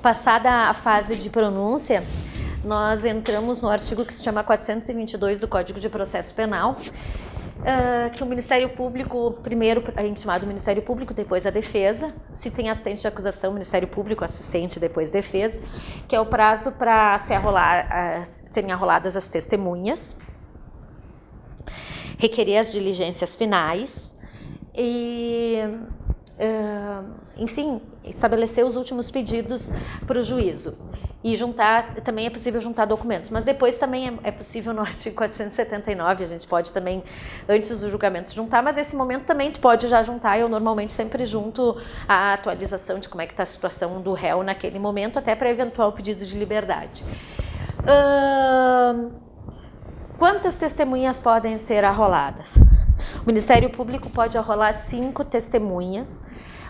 Passada a fase de pronúncia, nós entramos no artigo que se chama 422 do Código de Processo Penal, que o Ministério Público, primeiro é intimado o Ministério Público, depois a defesa, se tem assistente de acusação, Ministério Público, assistente, depois defesa, que é o prazo para serem arroladas as testemunhas, requerer as diligências finais e, enfim, estabelecer os últimos pedidos para o juízo. E também é possível juntar documentos, mas depois também é possível no artigo 479, a gente pode também, antes do julgamento, juntar, mas esse momento também tu pode já juntar, eu normalmente sempre junto a atualização de como é que está a situação do réu naquele momento, até para eventual pedido de liberdade. Quantas testemunhas podem ser arroladas? O Ministério Público pode arrolar 5 testemunhas.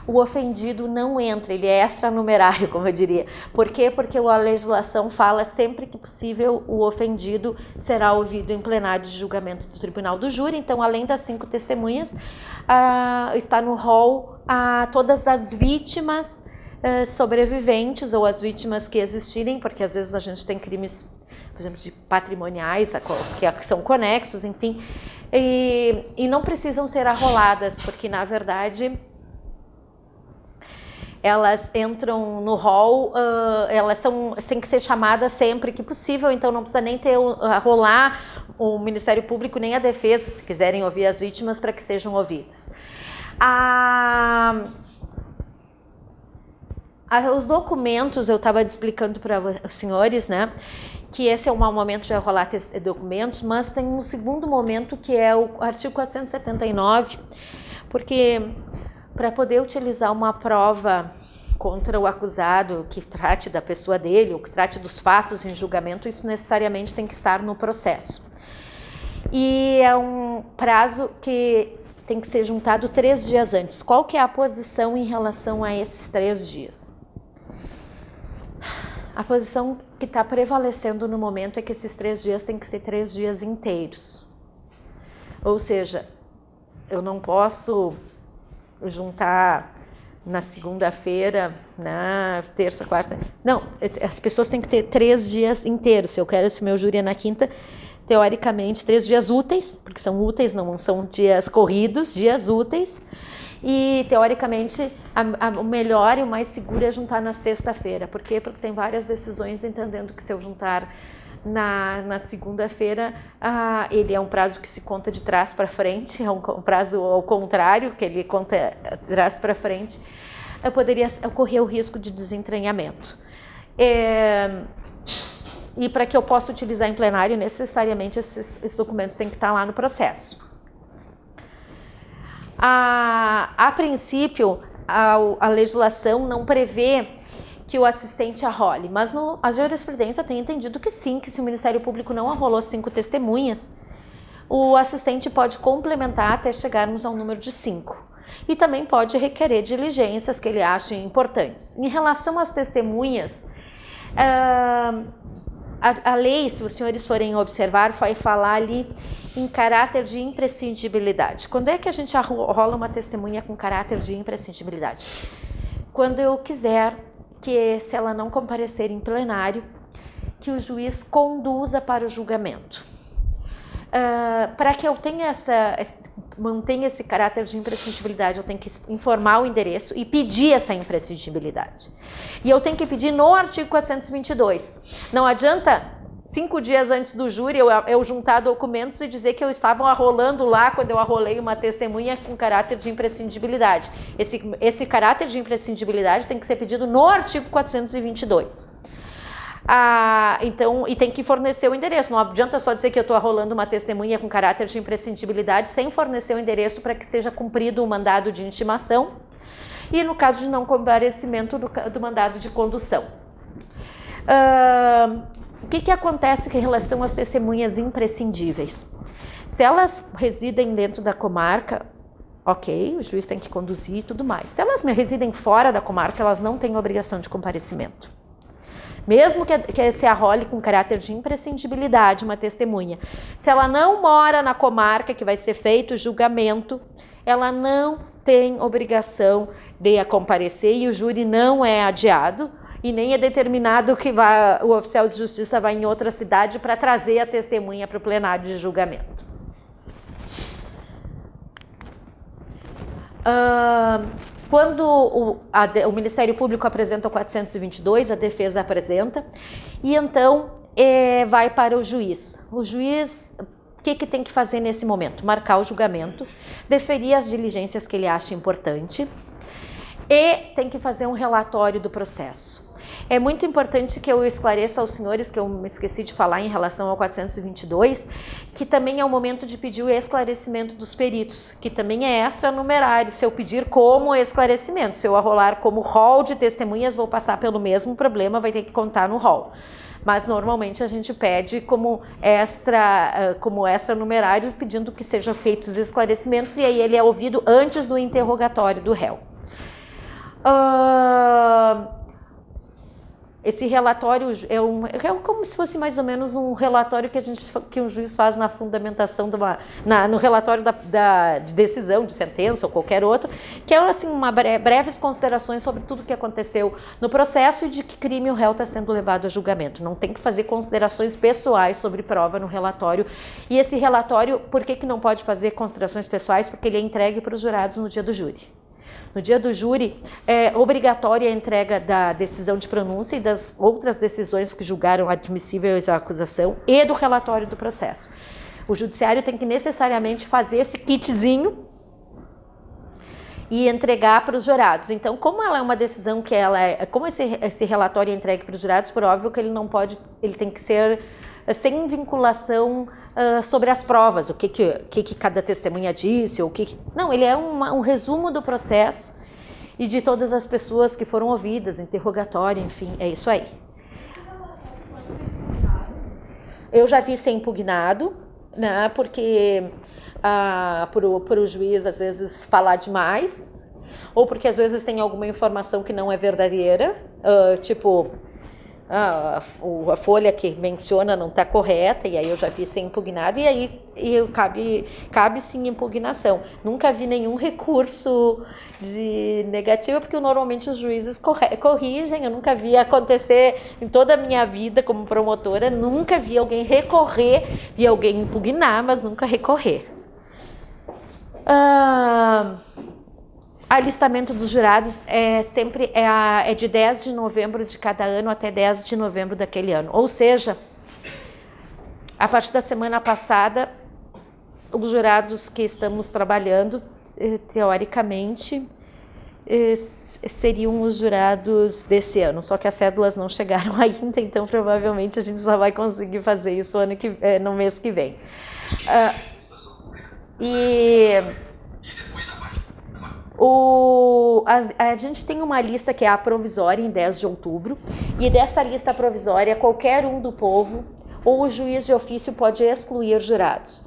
O ofendido não entra, ele é extranumerário, como eu diria. Por quê? Porque a legislação fala sempre que possível o ofendido será ouvido em plenário de julgamento do Tribunal do Júri. Então, além das 5 testemunhas, está no rol todas as vítimas sobreviventes ou as vítimas que existirem, porque às vezes a gente tem crimes, por exemplo, de patrimoniais, que são conexos, enfim, e não precisam ser arroladas, porque na verdade elas entram no rol, têm que ser chamadas sempre que possível, então não precisa nem rolar o Ministério Público nem a defesa, se quiserem ouvir as vítimas, para que sejam ouvidas. Os documentos, eu estava explicando para os senhores, né, que esse é um momento de rolar documentos, mas tem um segundo momento que é o artigo 479, porque para poder utilizar uma prova contra o acusado que trate da pessoa dele ou que trate dos fatos em julgamento, isso necessariamente tem que estar no processo. E é um prazo que tem que ser juntado 3 dias antes. Qual que é a posição em relação a esses 3 dias? A posição que está prevalecendo no momento é que esses 3 dias tem que ser 3 dias inteiros. Ou seja, eu não posso juntar na segunda-feira, na terça, quarta. Não, as pessoas têm que ter 3 dias inteiros. Se eu quero esse meu júri é na quinta, teoricamente 3 dias úteis, porque são úteis, não são dias corridos, dias úteis. E teoricamente o melhor e o mais seguro é juntar na sexta-feira. Por quê? Porque tem várias decisões entendendo que se eu juntar na segunda-feira, ele é um prazo que se conta de trás para frente, é um prazo ao contrário, que ele conta de trás para frente, poderia ocorrer o risco de desentranhamento. E para que eu possa utilizar em plenário, necessariamente esses documentos têm que estar lá no processo. A princípio, a legislação não prevê que o assistente arrole, mas a jurisprudência tem entendido que sim, que se o Ministério Público não arrolou 5 testemunhas, o assistente pode complementar até chegarmos ao número de 5. E também pode requerer diligências que ele ache importantes. Em relação às testemunhas, a lei, se os senhores forem observar, vai falar ali em caráter de imprescindibilidade. Quando é que a gente arrola uma testemunha com caráter de imprescindibilidade? Quando eu quiser que, se ela não comparecer em plenário, que o juiz conduza para o julgamento. Para que eu mantenha esse caráter de imprescindibilidade, eu tenho que informar o endereço e pedir essa imprescindibilidade. E eu tenho que pedir no artigo 422. Não adianta 5 dias antes do júri eu juntar documentos e dizer que eu estava arrolando lá quando eu arrolei uma testemunha com caráter de imprescindibilidade. Esse caráter de imprescindibilidade tem que ser pedido no artigo 422. Então, e tem que fornecer o endereço. Não adianta só dizer que eu estou arrolando uma testemunha com caráter de imprescindibilidade sem fornecer o endereço para que seja cumprido o mandado de intimação e, no caso de não comparecimento, do mandado de condução. O que acontece em relação às testemunhas imprescindíveis? Se elas residem dentro da comarca, ok, o juiz tem que conduzir e tudo mais. Se elas residem fora da comarca, elas não têm obrigação de comparecimento. Mesmo que se arrole com caráter de imprescindibilidade uma testemunha, se ela não mora na comarca que vai ser feito o julgamento, ela não tem obrigação de comparecer e o júri não é adiado. e nem é determinado que o oficial de justiça vai em outra cidade para trazer a testemunha para o plenário de julgamento. Quando o Ministério Público apresenta o 422, a defesa apresenta, e então vai para o juiz. O juiz, o que tem que fazer nesse momento? Marcar o julgamento, deferir as diligências que ele acha importante e tem que fazer um relatório do processo. É muito importante que eu esclareça aos senhores, que eu me esqueci de falar em relação ao 422, que também é o momento de pedir o esclarecimento dos peritos, que também é extranumerário. Se eu pedir como esclarecimento, se eu arrolar como rol de testemunhas, vou passar pelo mesmo problema, vai ter que contar no rol. Mas normalmente a gente pede como extranumerário, pedindo que sejam feitos esclarecimentos, e aí ele é ouvido antes do interrogatório do réu. Esse relatório é como se fosse mais ou menos um relatório que um juiz faz na fundamentação no relatório de decisão, de sentença ou qualquer outro, que é assim breves considerações sobre tudo que aconteceu no processo e de que crime o réu está sendo levado a julgamento. Não tem que fazer considerações pessoais sobre prova no relatório. E esse relatório, por que não pode fazer considerações pessoais? Porque ele é entregue para os jurados no dia do júri. No dia do júri, é obrigatória a entrega da decisão de pronúncia e das outras decisões que julgaram admissíveis à acusação e do relatório do processo. O judiciário tem que necessariamente fazer esse kitzinho e entregar para os jurados. Então, como ela é uma decisão como esse relatório é entregue para os jurados, por óbvio que ele tem que ser sem vinculação sobre as provas, o que cada testemunha disse, não, ele é um resumo do processo e de todas as pessoas que foram ouvidas, interrogatório, enfim, é isso aí. Eu já vi ser impugnado, né, porque por o juiz às vezes falar demais, ou porque às vezes tem alguma informação que não é verdadeira, tipo a folha que menciona não está correta, e aí eu já vi ser impugnado, e aí cabe sim impugnação. Nunca vi nenhum recurso de negativo, porque normalmente os juízes corrigem. Eu nunca vi acontecer em toda a minha vida como promotora, nunca vi alguém recorrer, vi alguém impugnar, mas nunca recorrer. Alistamento dos jurados sempre é de 10 de novembro de cada ano até 10 de novembro daquele ano. Ou seja, a partir da semana passada, os jurados que estamos trabalhando, teoricamente, seriam os jurados desse ano. Só que as cédulas não chegaram ainda, então provavelmente a gente só vai conseguir fazer isso no mês que vem. A gente tem uma lista que é a provisória em 10 de outubro, e dessa lista provisória qualquer um do povo ou o juiz de ofício pode excluir jurados.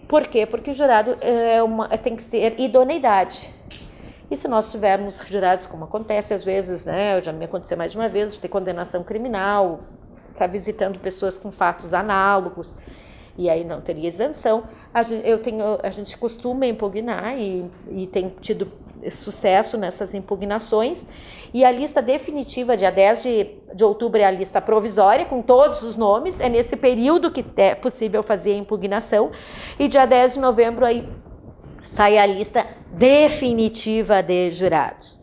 Por quê? Porque o jurado tem que ter idoneidade. E se nós tivermos jurados, como acontece às vezes, né, já me aconteceu mais de uma vez, de ter condenação criminal, tá visitando pessoas com fatos análogos, e aí não teria isenção, a gente costuma impugnar e tem tido sucesso nessas impugnações. E a lista definitiva, dia 10 de outubro, é a lista provisória, com todos os nomes, é nesse período que é possível fazer a impugnação, e dia 10 de novembro aí sai a lista definitiva de jurados.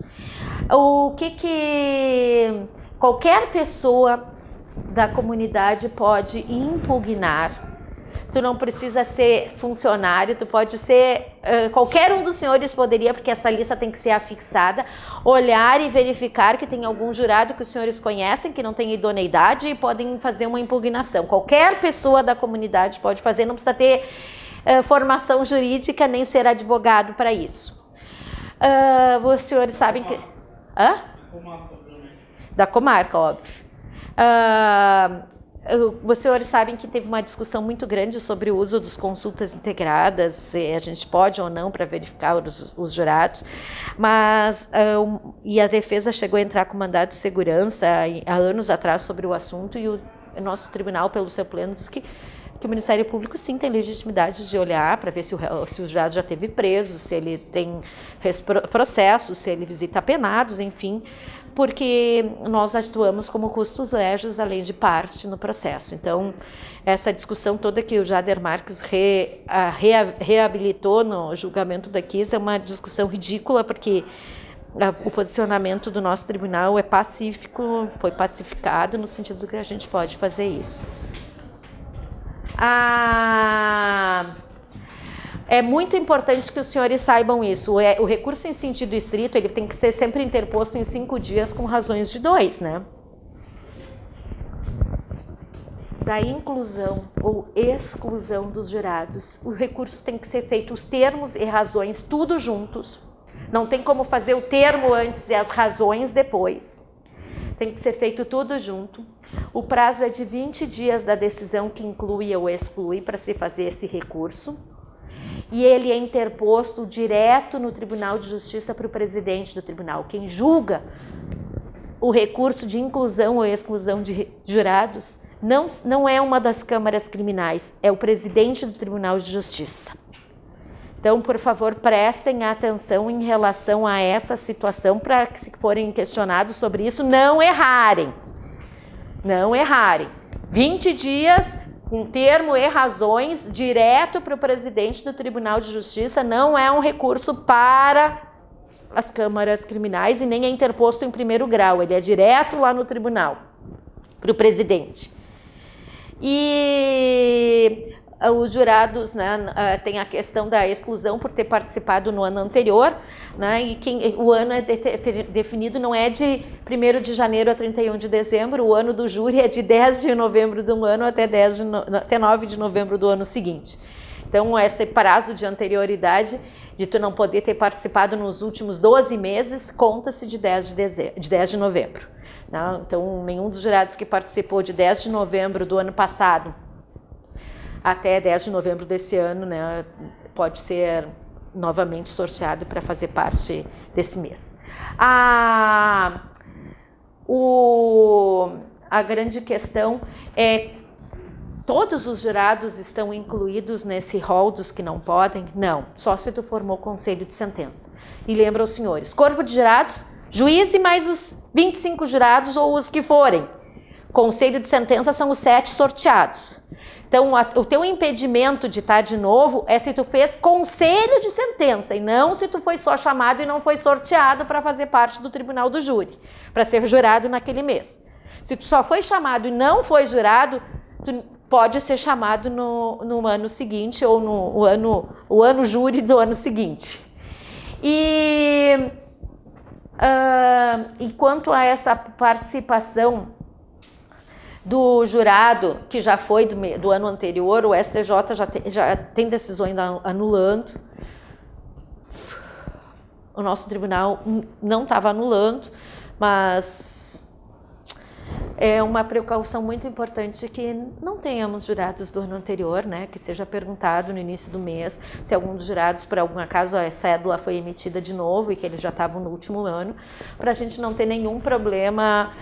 O que qualquer pessoa da comunidade pode impugnar. Tu não precisa ser funcionário, tu pode ser... qualquer um dos senhores poderia, porque essa lista tem que ser afixada, olhar e verificar que tem algum jurado que os senhores conhecem, que não tem idoneidade, e podem fazer uma impugnação. Qualquer pessoa da comunidade pode fazer, não precisa ter formação jurídica, nem ser advogado para isso. Os senhores sabem que... Da comarca, óbvio. Os senhores sabem que teve uma discussão muito grande sobre o uso dos consultas integradas, se a gente pode ou não para verificar os jurados, mas e a defesa chegou a entrar com mandado de segurança há anos atrás sobre o assunto, e o nosso tribunal, pelo seu pleno, disse que que o Ministério Público sim tem legitimidade de olhar para ver se o jurado já teve preso, se ele tem processos, se ele visita apenados, enfim, porque nós atuamos como custos legis, além de parte no processo. Então, essa discussão toda que o Jader Marques reabilitou no julgamento da Kiss é uma discussão ridícula, porque o posicionamento do nosso tribunal é pacífico, foi pacificado no sentido que a gente pode fazer isso. É muito importante que os senhores saibam isso. O recurso em sentido estrito, ele tem que ser sempre interposto em 5 dias com razões de 2, né? Da inclusão ou exclusão dos jurados, o recurso tem que ser feito, os termos e razões, tudo juntos. Não tem como fazer o termo antes e as razões depois. Tem que ser feito tudo junto. O prazo é de 20 dias da decisão que inclui ou exclui para se fazer esse recurso. E ele é interposto direto no Tribunal de Justiça para o presidente do tribunal. Quem julga o recurso de inclusão ou exclusão de jurados não é uma das câmaras criminais, é o presidente do Tribunal de Justiça. Então, por favor, prestem atenção em relação a essa situação para que, se forem questionados sobre isso, não errarem. Não errarem. 20 dias, com termo e razões, direto para o presidente do Tribunal de Justiça, não é um recurso para as câmaras criminais e nem é interposto em primeiro grau, ele é direto lá no tribunal, para o presidente. E os jurados, né, tem a questão da exclusão por ter participado no ano anterior, né, e o ano é definido, não é de 1º de janeiro a 31 de dezembro, o ano do júri é de 10 de novembro de um ano até 9 de novembro do ano seguinte. Então, esse prazo de anterioridade, de tu não poder ter participado nos últimos 12 meses, conta-se de 10 de novembro. Né? Então, nenhum dos jurados que participou de 10 de novembro do ano passado até 10 de novembro desse ano, né, pode ser novamente sorteado para fazer parte desse mês. A grande questão é: todos os jurados estão incluídos nesse rol dos que não podem? Não, só se tu formou conselho de sentença. E lembra aos senhores, corpo de jurados, juiz e mais os 25 jurados ou os que forem. Conselho de sentença são os 7 sorteados. Então, o teu impedimento de estar de novo é se tu fez conselho de sentença e não se tu foi só chamado e não foi sorteado para fazer parte do tribunal do júri, para ser jurado naquele mês. Se tu só foi chamado e não foi jurado, tu pode ser chamado no ano seguinte ou no ano júri do ano seguinte. E quanto a essa participação do jurado que já foi do ano anterior, o STJ já tem decisões anulando. O nosso tribunal não estava anulando, mas é uma precaução muito importante que não tenhamos jurados do ano anterior, né? Que seja perguntado no início do mês se algum dos jurados, por algum acaso, a cédula foi emitida de novo e que eles já estavam no último ano, para a gente não ter nenhum problema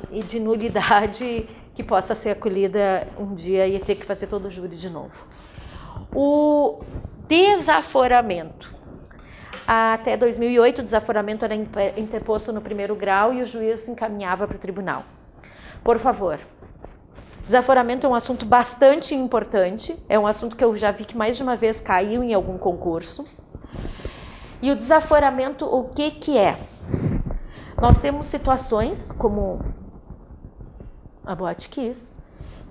e de nulidade que possa ser acolhida um dia e ter que fazer todo o júri de novo. O desaforamento. Até 2008, o desaforamento era interposto no primeiro grau e o juiz encaminhava para o tribunal. Por favor, desaforamento é um assunto bastante importante, é um assunto que eu já vi que mais de uma vez caiu em algum concurso. E o desaforamento, o que é? Nós temos situações, como a Boate Kiss,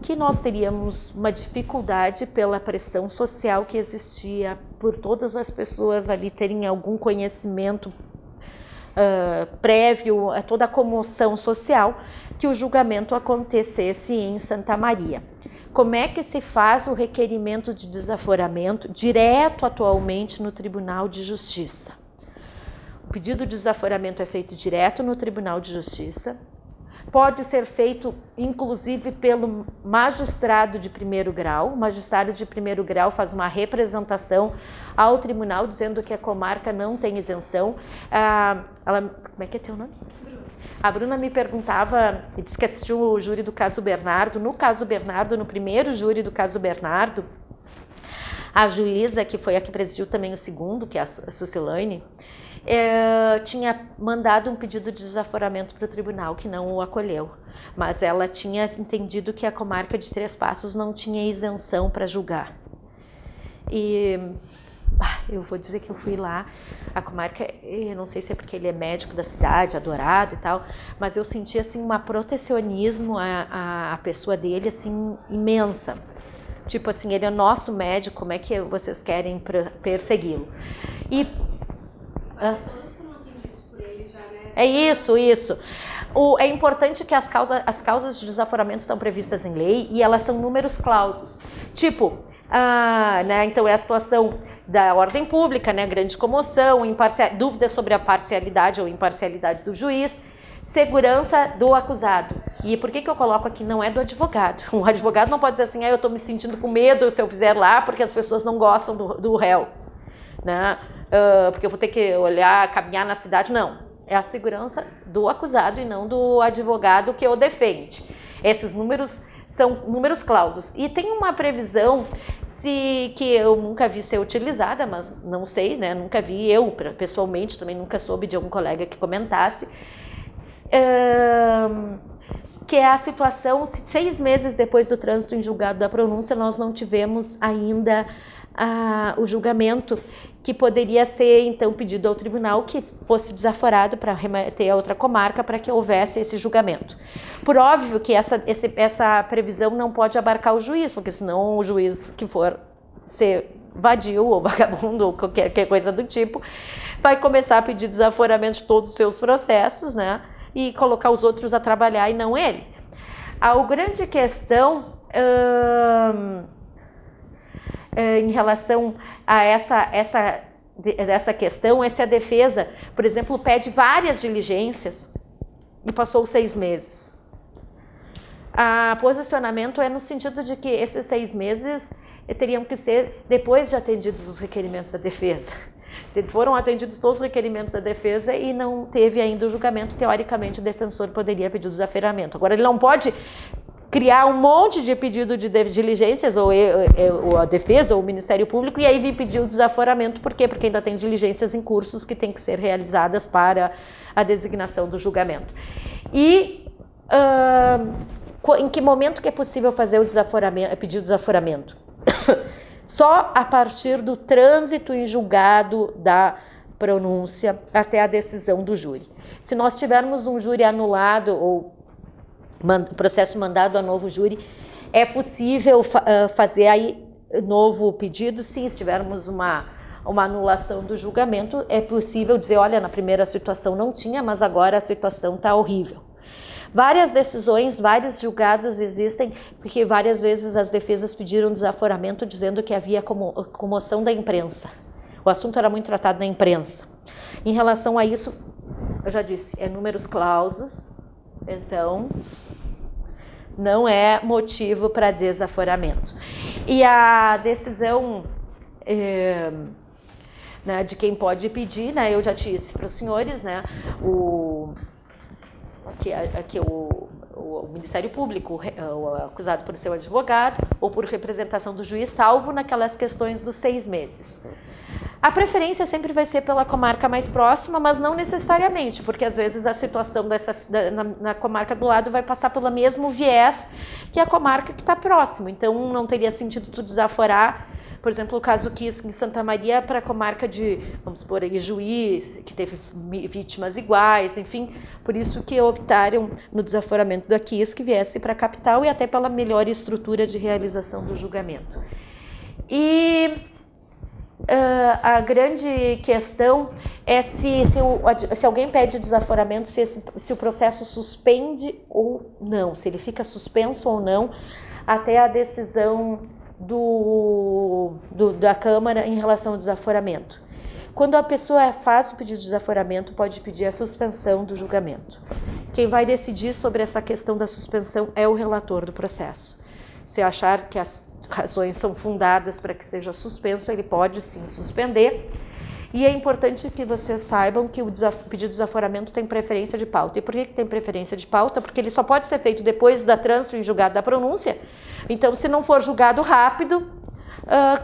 que nós teríamos uma dificuldade pela pressão social que existia, por todas as pessoas ali terem algum conhecimento prévio a toda a comoção social, que o julgamento acontecesse em Santa Maria. Como é que se faz o requerimento de desaforamento direto atualmente no Tribunal de Justiça? O pedido de desaforamento é feito direto no Tribunal de Justiça. Pode ser feito, inclusive, pelo magistrado de primeiro grau. O magistrado de primeiro grau faz uma representação ao tribunal, dizendo que a comarca não tem isenção. Como é que é teu nome? A Bruna me perguntava, e disse que assistiu o júri do caso Bernardo. No caso Bernardo, no primeiro júri do caso Bernardo, a juíza, que foi a que presidiu também o segundo, que é a Sucilane, tinha mandado um pedido de desaforamento para o tribunal, que não o acolheu. Mas ela tinha entendido que a comarca de Três Passos não tinha isenção para julgar. E eu vou dizer que eu fui lá, a comarca, eu não sei se é porque ele é médico da cidade, adorado e tal, mas eu senti assim uma protecionismo a pessoa dele assim imensa. Tipo assim, ele é nosso médico, como é que vocês querem persegui-lo? E é isso. É importante que as causas de desaforamento estão previstas em lei e elas são números clausos. Tipo, né, então é a situação da ordem pública, né, grande comoção, dúvida sobre a parcialidade ou imparcialidade do juiz, segurança do acusado. E por que eu coloco aqui? Não é do advogado. O advogado não pode dizer assim, eu estou me sentindo com medo se eu fizer lá porque as pessoas não gostam do réu, né? Porque eu vou ter que olhar, caminhar na cidade. Não, é a segurança do acusado e não do advogado que o defende. Esses números são números clausos. E tem uma previsão que eu nunca vi ser utilizada, mas não sei, né? Nunca vi, eu pessoalmente também nunca soube de algum colega que comentasse, que é a situação, 6 meses depois do trânsito em julgado da pronúncia, nós não tivemos ainda o julgamento, que poderia ser então pedido ao tribunal que fosse desaforado para remeter a outra comarca para que houvesse esse julgamento. Por óbvio que essa previsão não pode abarcar o juiz, porque senão o juiz que for ser vadio ou vagabundo ou qualquer coisa do tipo vai começar a pedir desaforamento de todos os seus processos, né? E colocar os outros a trabalhar e não ele. A grande questão em relação a essa questão é se a defesa, por exemplo, pede várias diligências e passou 6 meses. O posicionamento é no sentido de que esses 6 meses teriam que ser depois de atendidos os requerimentos da defesa. Se foram atendidos todos os requerimentos da defesa e não teve ainda o julgamento, teoricamente o defensor poderia pedir o desaforamento. Agora, ele não pode criar um monte de pedido de diligências, ou a defesa, ou o Ministério Público, e aí vir pedir o desaforamento. Por quê? Porque ainda tem diligências em cursos que têm que ser realizadas para a designação do julgamento. E em que momento que é possível fazer o desaforamento, pedir o desaforamento? Só a partir do trânsito em julgado da pronúncia até a decisão do júri. Se nós tivermos um júri anulado ou processo mandado a novo júri, é possível fazer aí novo pedido. Sim, se tivermos uma anulação do julgamento, é possível dizer, olha, na primeira situação não tinha, mas agora a situação está horrível. Várias decisões, vários julgados existem, porque várias vezes as defesas pediram desaforamento dizendo que havia comoção da imprensa. O assunto era muito tratado na imprensa. Em relação a isso, eu já disse, é números clausos, então não é motivo para desaforamento. E a decisão né, de quem pode pedir, né, eu já disse para os senhores, né, que o Ministério Público, o acusado por ser o advogado ou por representação do juiz, salvo naquelas questões dos 6 meses. A preferência sempre vai ser pela comarca mais próxima, mas não necessariamente, porque às vezes a situação na comarca do lado vai passar pelo mesmo viés que a comarca que está próximo. Então não teria sentido tu desaforar, por exemplo, o caso Kisk em Santa Maria para a comarca de, vamos supor aí, Juí, que teve vítimas iguais, enfim, por isso que optaram no desaforamento da Kisk que viesse para a capital e até pela melhor estrutura de realização do julgamento. E a grande questão é se alguém pede o desaforamento, se o processo suspende ou não, se ele fica suspenso ou não, até a decisão da Câmara em relação ao desaforamento. Quando a pessoa faz o pedido de desaforamento, pode pedir a suspensão do julgamento. Quem vai decidir sobre essa questão da suspensão é o relator do processo. Se achar que as razões são fundadas para que seja suspenso, ele pode sim suspender. E é importante que vocês saibam que o pedido de desaforamento tem preferência de pauta. E por que tem preferência de pauta? Porque ele só pode ser feito depois da trânsito em julgado da pronúncia. Então, se não for julgado rápido,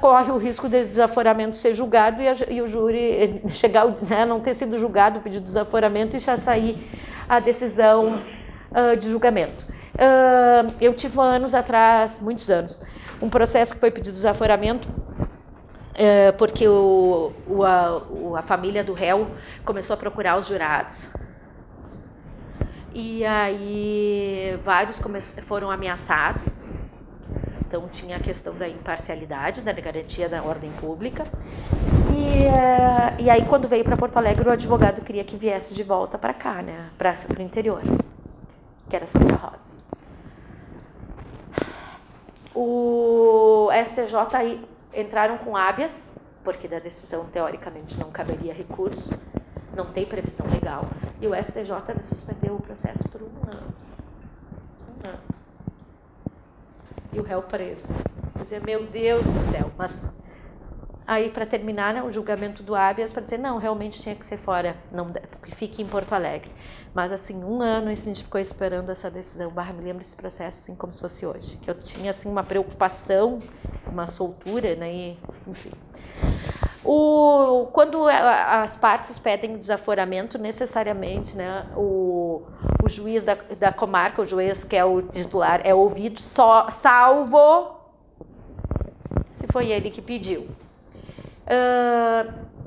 corre o risco de desaforamento ser julgado e o júri chegar, né, não ter sido julgado o pedido de desaforamento e já sair a decisão de julgamento. Eu tive anos atrás, muitos anos, um processo que foi pedido de desaforamento porque a família do réu começou a procurar os jurados. E aí vários foram ameaçados. Então tinha a questão da imparcialidade, da garantia da ordem pública. E aí quando veio para Porto Alegre, o advogado queria que viesse de volta para cá, né, para o interior, que era Santa Rosa. O STJ entraram com habeas, porque da decisão teoricamente não caberia recurso, não tem previsão legal, e o STJ me suspendeu o processo por 1 ano. 1 ano. E o réu preso. Eu dizia, meu Deus do céu, mas aí para terminar, né, o julgamento do habeas, para dizer, não, realmente tinha que ser fora, não, que fique em Porto Alegre. Mas assim, 1 ano a gente ficou esperando essa decisão. Me lembro desse processo assim como se fosse hoje, que eu tinha assim uma preocupação, uma soltura, né, e, enfim. Quando as partes pedem o desaforamento, necessariamente, né, o juiz da comarca, o juiz que é o titular, é ouvido, salvo se foi ele que pediu.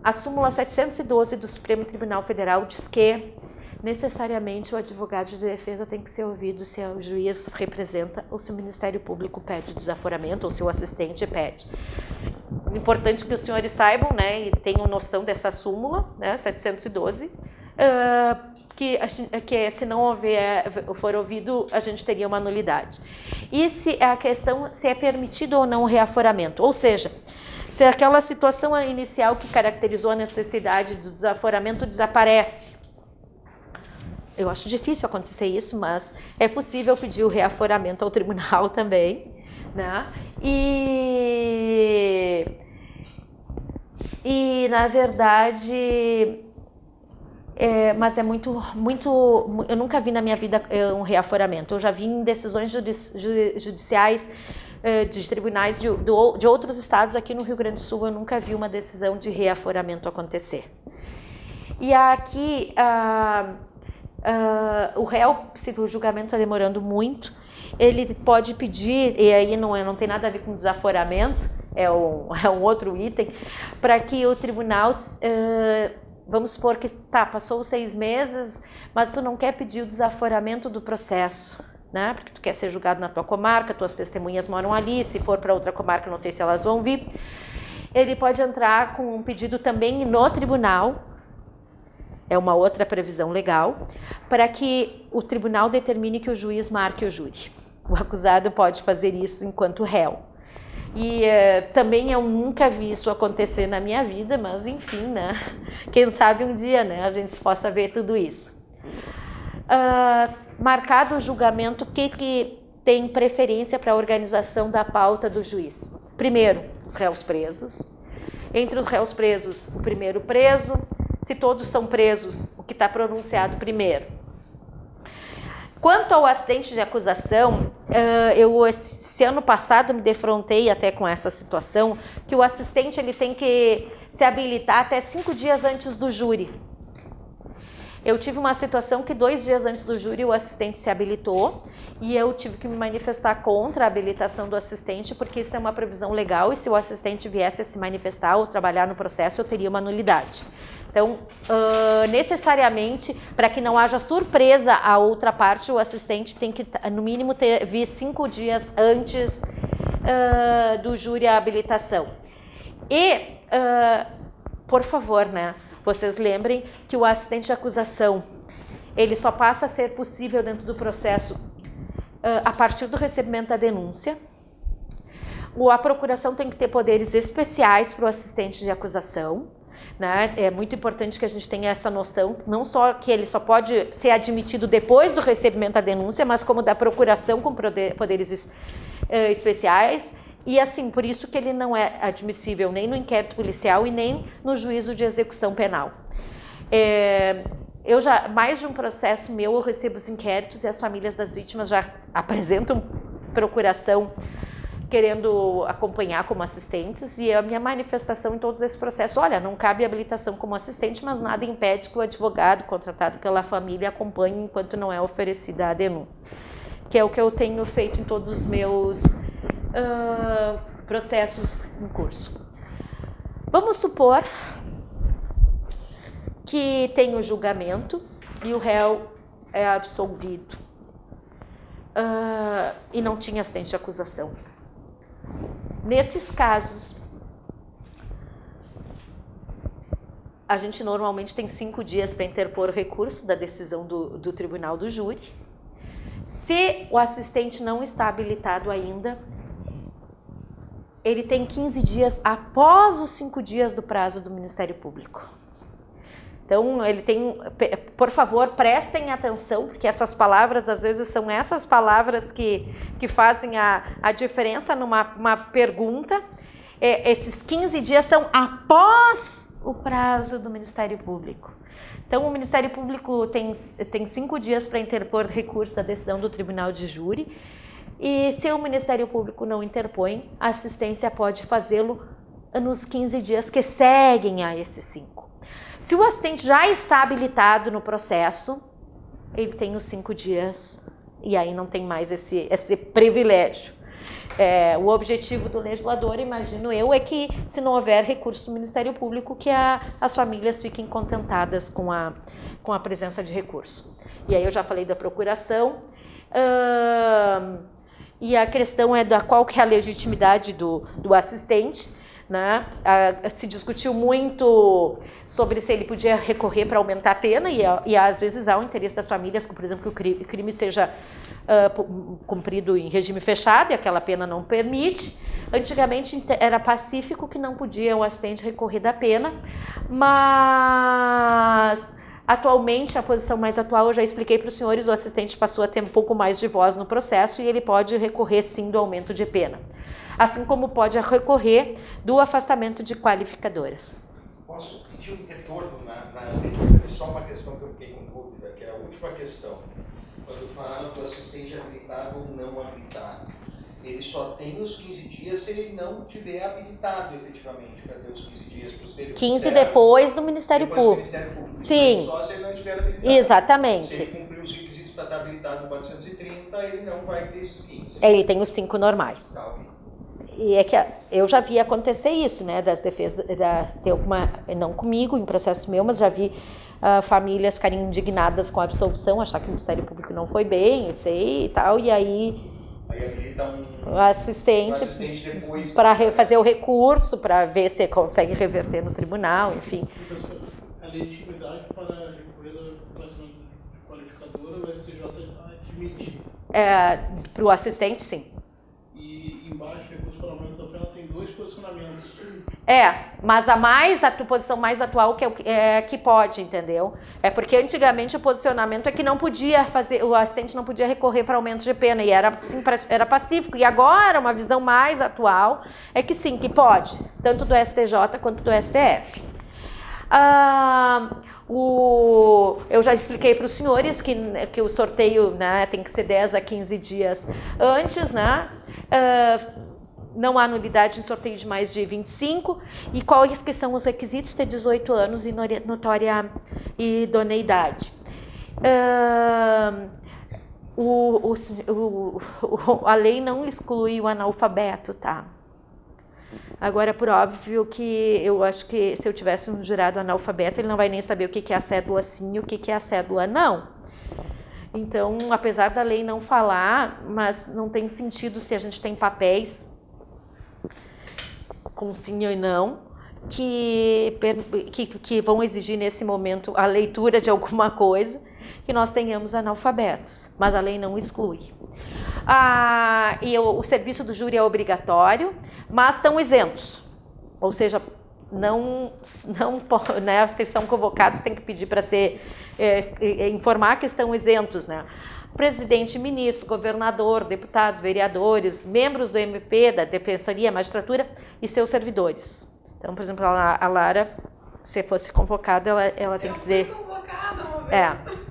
A súmula 712 do Supremo Tribunal Federal diz que necessariamente o advogado de defesa tem que ser ouvido se o juiz representa ou se o Ministério Público pede o desaforamento ou se o assistente pede. Importante que os senhores saibam, né, e tenham noção dessa súmula, né, 712, que se não for ouvido, a gente teria uma nulidade. E se a questão se é permitido ou não o reaforamento, ou seja, se aquela situação inicial que caracterizou a necessidade do desaforamento desaparece. Eu acho difícil acontecer isso, mas é possível pedir o reaforamento ao tribunal também, né? E na verdade, mas é muito, eu nunca vi na minha vida um reaforamento. Eu já vi em decisões judiciais de tribunais de outros estados. Aqui no Rio Grande do Sul eu nunca vi uma decisão de reaforamento acontecer. E aqui o réu, se o julgamento está demorando muito, ele pode pedir, e aí não tem nada a ver com desaforamento, é um outro item, para que o tribunal, vamos supor que passou os 6 meses, mas tu não quer pedir o desaforamento do processo, né? Porque tu quer ser julgado na tua comarca, tuas testemunhas moram ali, se for para outra comarca, não sei se elas vão vir. Ele pode entrar com um pedido também no tribunal, é uma outra previsão legal, para que o tribunal determine que o juiz marque o júri. O acusado pode fazer isso enquanto réu. E também eu nunca vi isso acontecer na minha vida, mas enfim, né? Quem sabe um dia, né, a gente possa ver tudo isso. Marcado o julgamento, o que tem preferência para a organização da pauta do juiz? Primeiro, os réus presos. Entre os réus presos, o primeiro preso. Se todos são presos, o que está pronunciado primeiro. Quanto ao assistente de acusação, esse ano passado me defrontei até com essa situação, que o assistente ele tem que se habilitar até 5 dias antes do júri. Eu tive uma situação que 2 dias antes do júri o assistente se habilitou e eu tive que me manifestar contra a habilitação do assistente, porque isso é uma previsão legal e se o assistente viesse a se manifestar ou trabalhar no processo, eu teria uma nulidade. Então, necessariamente, para que não haja surpresa à outra parte, o assistente tem que, no mínimo, vir 5 dias antes do júri a habilitação. E, por favor, né, vocês lembrem que o assistente de acusação, ele só passa a ser possível dentro do processo a partir do recebimento da denúncia. A procuração tem que ter poderes especiais para o assistente de acusação. Né? É muito importante que a gente tenha essa noção, não só que ele só pode ser admitido depois do recebimento da denúncia, mas como da procuração com poderes especiais, E assim, por isso que ele não é admissível nem no inquérito policial e nem no juízo de execução penal. Eu já, mais de um processo meu, eu recebo os inquéritos e as famílias das vítimas já apresentam procuração querendo acompanhar como assistentes, e a minha manifestação em todos esses processos, olha, não cabe habilitação como assistente, mas nada impede que o advogado contratado pela família acompanhe enquanto não é oferecida a denúncia, que é o que eu tenho feito em todos os meus processos em curso. Vamos supor que tem o julgamento e o réu é absolvido e não tinha assistente de acusação. Nesses casos, a gente normalmente tem 5 dias para interpor recurso da decisão do tribunal do júri. Se o assistente não está habilitado ainda, ele tem 15 dias após os 5 dias do prazo do Ministério Público. Então, ele tem, por favor, prestem atenção, porque essas palavras, às vezes, são essas palavras que fazem a diferença numa pergunta. Esses 15 dias são após o prazo do Ministério Público. Então, o Ministério Público tem 5 dias para interpor recurso da decisão do Tribunal de Júri, e se o Ministério Público não interpõe, a assistência pode fazê-lo nos 15 dias que seguem a esses 5. Se o assistente já está habilitado no processo, ele tem os 5 dias e aí não tem mais esse privilégio. O objetivo do legislador, imagino eu, é que se não houver recurso do Ministério Público, que as famílias fiquem contentadas com a presença de recurso. E aí eu já falei da procuração, e a questão é qual que é a legitimidade do assistente. Né? Se discutiu muito sobre se ele podia recorrer para aumentar a pena e às vezes há o interesse das famílias, por exemplo, que o crime seja cumprido em regime fechado e aquela pena não permite. Antigamente era pacífico que não podia o assistente recorrer da pena, mas atualmente, a posição mais atual, eu já expliquei para os senhores, o assistente passou a ter um pouco mais de voz no processo e ele pode recorrer sim do aumento de pena. Assim como pode recorrer do afastamento de qualificadoras. Posso pedir um retorno só uma questão que eu fiquei com dúvida, que é a última questão. Quando falaram do assistente habilitado ou não habilitado, ele só tem os 15 dias se ele não tiver habilitado efetivamente para ter os 15 dias posteriores. 15 depois do Ministério Público. Sim. Só se ele não estiver habilitado. Exatamente. Se ele cumprir os requisitos para estar habilitado no 430, ele não vai ter esses 15. Ele tem os 5 normais. Tá, ok. E é que eu já vi acontecer isso, né, das defesas, ter alguma, não comigo, em processo meu, mas já vi famílias ficarem indignadas com a absolvição, achar que o Ministério Público não foi bem, eu sei e tal, e aí habilita o assistente para fazer o recurso, para ver se consegue reverter no tribunal, enfim. A legitimidade para recorrer da qualificadora, o STJ admite. Para o assistente, sim. E embaixo, recurso para aumento da pena, tem 2 posicionamentos. Mas a posição mais atual que pode, entendeu? Porque antigamente o posicionamento é que não podia fazer, o assistente não podia recorrer para aumento de pena, e era pacífico. E agora, uma visão mais atual é que sim, que pode, tanto do STJ quanto do STF. Eu já expliquei para os senhores que o sorteio, né, tem que ser 10 a 15 dias antes, né? Não há nulidade em sorteio de mais de 25. E quais que são os requisitos? Ter 18 anos e notória idoneidade. A lei não exclui o analfabeto, tá? Agora, por óbvio que eu acho que se eu tivesse um jurado analfabeto, ele não vai nem saber o que é a cédula sim e o que é a cédula não. Então, apesar da lei não falar, mas não tem sentido se a gente tem papéis com sim ou não, que vão exigir nesse momento a leitura de alguma coisa, que nós tenhamos analfabetos, mas a lei não exclui. O serviço do júri é obrigatório, mas estão isentos, ou seja, não, né, se são convocados, tem que pedir para informar que estão isentos, né? presidente, ministro, governador, deputados, vereadores, membros do MP, da Defensoria, Magistratura e seus servidores. Então, por exemplo, a Lara, se fosse convocada, ela tem que dizer... Eu fui convocada uma vez.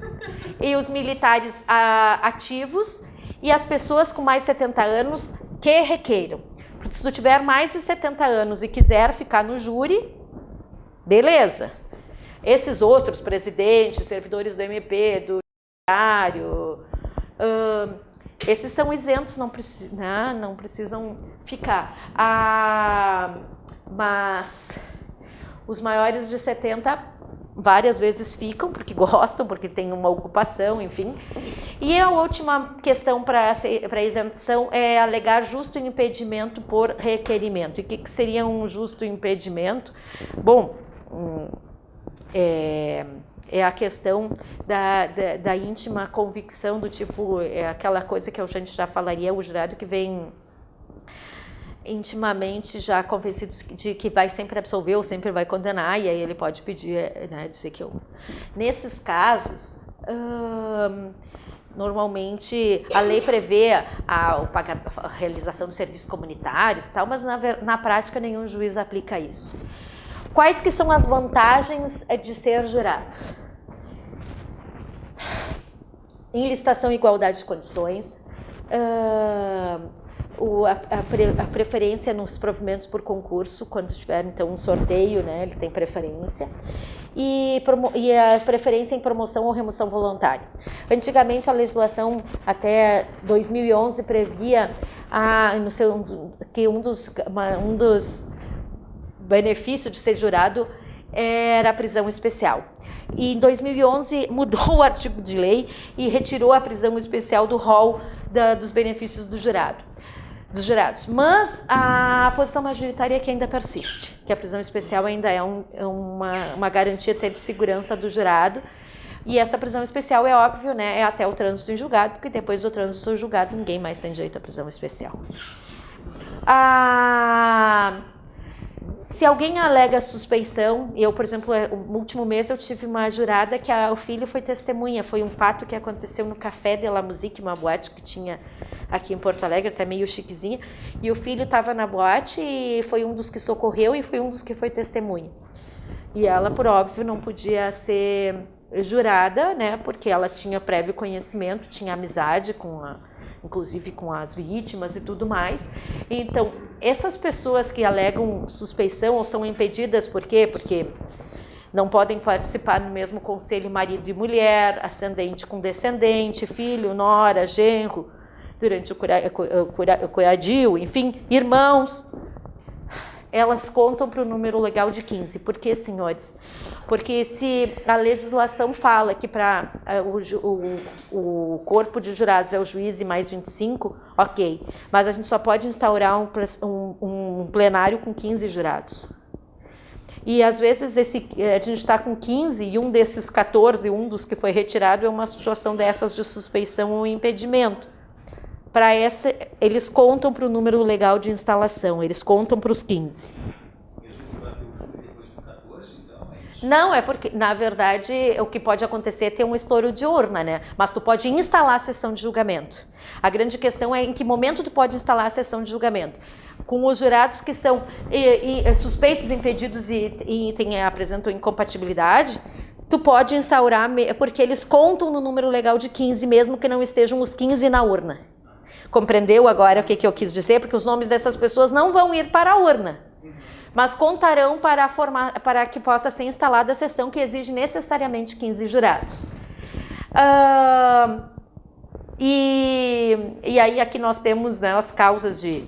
E os militares ativos e as pessoas com mais de 70 anos que requeiram. Porque se tu tiver mais de 70 anos e quiser ficar no júri, beleza. Esses outros, presidentes, servidores do MP, do judiciário, esses são isentos, não precisam ficar. Mas os maiores de 70 várias vezes ficam, porque gostam, porque têm uma ocupação, enfim. E a última questão para isenção é alegar justo impedimento por requerimento. E o que seria um justo impedimento? Bom, é a questão da íntima convicção, do tipo, aquela coisa que a gente já falaria, o jurado que vem intimamente já convencido de que vai sempre absolver ou sempre vai condenar, e aí ele pode pedir, né, dizer que eu... Nesses casos, normalmente a lei prevê a realização de serviços comunitários e tal, mas na prática nenhum juiz aplica isso. Quais que são as vantagens de ser jurado? Enlistação e igualdade de condições, a preferência nos provimentos por concurso, quando tiver então um sorteio, né, ele tem preferência, e a preferência em promoção ou remoção voluntária. Antigamente a legislação até 2011 previa que um dos benefícios de ser jurado era a prisão especial. E em 2011 mudou o artigo de lei e retirou a prisão especial do rol dos benefícios dos jurados. Mas a posição majoritária é que ainda persiste, que a prisão especial ainda é uma garantia até de segurança do jurado. E essa prisão especial é óbvio, né, é até o trânsito em julgado, porque depois do trânsito em julgado ninguém mais tem direito à prisão especial. Se alguém alega suspeição, eu, por exemplo, no último mês eu tive uma jurada que o filho foi testemunha, foi um fato que aconteceu no Café de la Musique, uma boate que tinha aqui em Porto Alegre, até meio chiquezinha, e o filho estava na boate e foi um dos que socorreu e foi um dos que foi testemunha. E ela, por óbvio, não podia ser jurada, né, porque ela tinha prévio conhecimento, tinha amizade inclusive com as vítimas e tudo mais. Então, essas pessoas que alegam suspeição ou são impedidas, por quê? Porque não podem participar no mesmo conselho marido e mulher, ascendente com descendente, filho, nora, genro, durante o curadio, enfim, irmãos. Elas contam para o número legal de 15. Por que, senhores? Porque se a legislação fala que para o corpo de jurados é o juiz e mais 25, ok. Mas a gente só pode instaurar um plenário com 15 jurados. E às vezes a gente está com 15 e um desses 14, um dos que foi retirado, é uma situação dessas de suspeição ou impedimento. Para essa, eles contam para o número legal de instalação, eles contam para os 15. Não, é porque, na verdade, o que pode acontecer é ter um estouro de urna, né? Mas tu pode instalar a sessão de julgamento. A grande questão é em que momento tu pode instalar a sessão de julgamento. Com os jurados que são suspeitos, impedidos e apresentam incompatibilidade, tu pode instaurar, porque eles contam no número legal de 15, mesmo que não estejam os 15 na urna. Compreendeu agora o que eu quis dizer? Porque os nomes dessas pessoas não vão ir para a urna, mas contarão para que possa ser instalada a sessão que exige necessariamente 15 jurados. E aí aqui nós temos, né, as causas de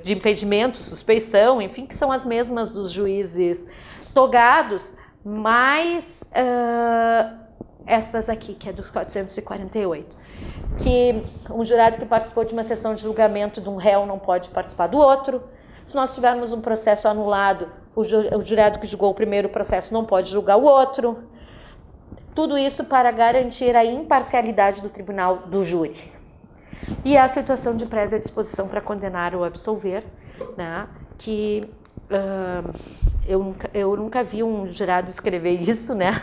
impedimento, suspeição, enfim, que são as mesmas dos juízes togados, mas estas aqui, que é do 448. Que um jurado que participou de uma sessão de julgamento de um réu não pode participar do outro. Se nós tivermos um processo anulado, o jurado que julgou o primeiro processo não pode julgar o outro. Tudo isso para garantir a imparcialidade do tribunal do júri. E a situação de prévia disposição para condenar ou absolver, né, que eu nunca vi um jurado escrever isso, né?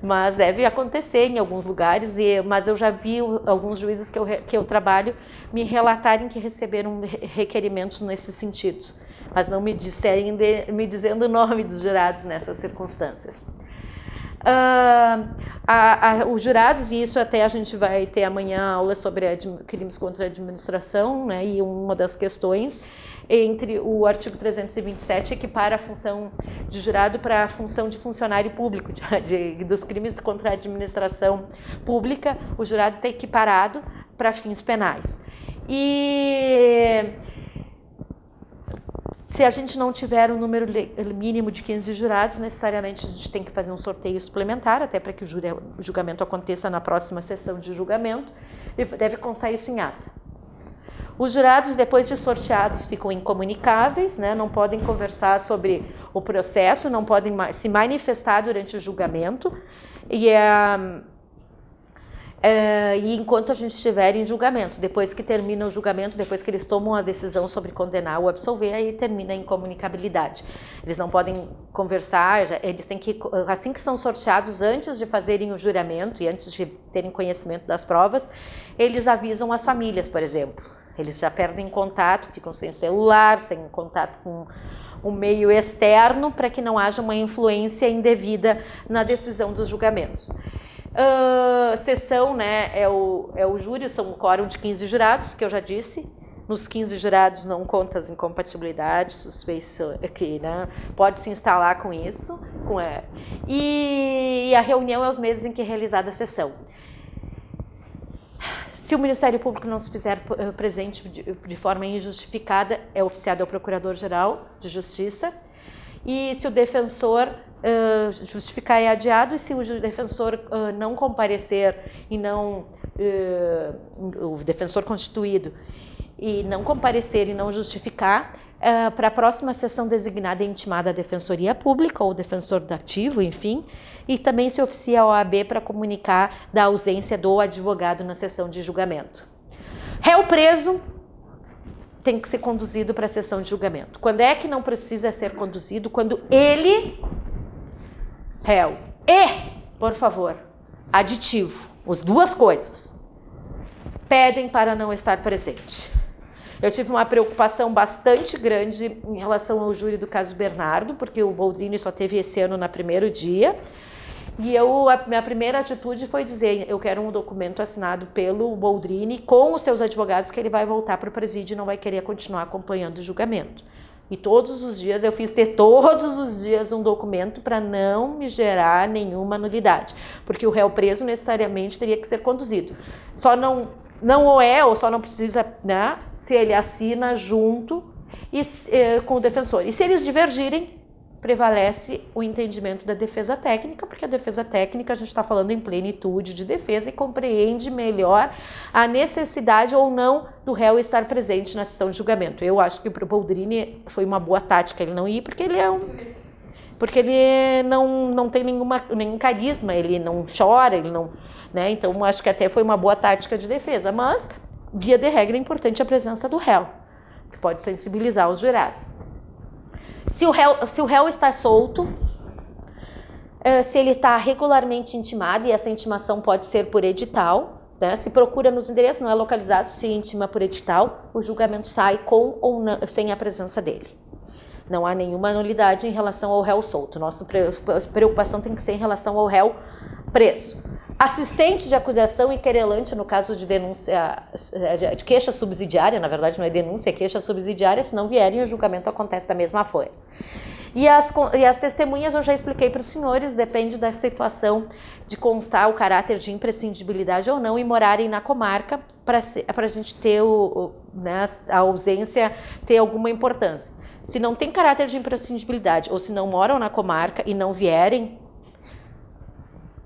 mas deve acontecer em alguns lugares, mas eu já vi alguns juízes que eu trabalho me relatarem que receberam requerimentos nesse sentido, mas não me dizendo o nome dos jurados nessas circunstâncias. Os jurados, e isso até a gente vai ter amanhã aula sobre crimes contra a administração, né, e uma das questões entre o artigo 327 equipara a função de jurado para a função de funcionário público, dos crimes contra a administração pública, o jurado está equiparado para fins penais. E se a gente não tiver um número mínimo de 15 jurados, necessariamente a gente tem que fazer um sorteio suplementar, até para que o julgamento aconteça na próxima sessão de julgamento, e deve constar isso em ata. Os jurados, depois de sorteados, ficam incomunicáveis, né? Não podem conversar sobre o processo, não podem se manifestar durante o julgamento, e enquanto a gente estiver em julgamento, depois que termina o julgamento, depois que eles tomam a decisão sobre condenar ou absolver, aí termina a incomunicabilidade. Eles não podem conversar, eles têm que, assim que são sorteados, antes de fazerem o juramento e antes de terem conhecimento das provas, eles avisam as famílias, por exemplo. Eles já perdem contato, ficam sem celular, sem contato com o meio externo, para que não haja uma influência indevida na decisão dos julgamentos. Sessão, né, é o júri, são um quórum de 15 jurados, que eu já disse. Nos 15 jurados não conta as incompatibilidades, suspeição, né, pode se instalar com isso. E a reunião é os meses em que é realizada a sessão. Se o Ministério Público não se fizer presente de forma injustificada, é oficiado ao Procurador-Geral de Justiça. E se o defensor justificar, é adiado, e se o defensor não comparecer e não o defensor constituído e não comparecer e não justificar, para a próxima sessão designada é intimada a Defensoria Pública ou o defensor dativo, enfim, e também se oficia a OAB para comunicar da ausência do advogado na sessão de julgamento. Réu preso tem que ser conduzido para a sessão de julgamento. Quando é que não precisa ser conduzido? Quando ele, réu, por favor, aditivo, as duas coisas, pedem para não estar presente. Eu tive uma preocupação bastante grande em relação ao júri do caso Bernardo, porque o Boldrini só teve esse ano no primeiro dia, e a minha primeira atitude foi dizer, eu quero um documento assinado pelo Boldrini com os seus advogados que ele vai voltar para o presídio e não vai querer continuar acompanhando o julgamento. E todos os dias eu fiz ter todos os dias um documento para não me gerar nenhuma nulidade, porque o réu preso necessariamente teria que ser conduzido. Só não ou só não precisa, né, se ele assina junto com o defensor. E se eles divergirem, prevalece o entendimento da defesa técnica, porque a defesa técnica a gente está falando em plenitude de defesa e compreende melhor a necessidade ou não do réu estar presente na sessão de julgamento. Eu acho que para o Boldrini foi uma boa tática ele não ir, porque ele não tem nenhum carisma, ele não chora, ele não, né? Então acho que até foi uma boa tática de defesa, mas via de regra é importante a presença do réu, que pode sensibilizar os jurados. Se o réu está solto, se ele está regularmente intimado, e essa intimação pode ser por edital, né? Se procura nos endereços, não é localizado, se intima por edital, o julgamento sai com ou não, sem a presença dele. Não há nenhuma nulidade em relação ao réu solto. Nossa preocupação tem que ser em relação ao réu preso. Assistente de acusação e querelante, no caso de denúncia, de queixa subsidiária, na verdade não é denúncia, é queixa subsidiária, se não vierem, o julgamento acontece da mesma forma. E as testemunhas eu já expliquei para os senhores, depende da situação de constar o caráter de imprescindibilidade ou não e morarem na comarca para a gente ter né, a ausência ter alguma importância. Se não tem caráter de imprescindibilidade ou se não moram na comarca e não vierem,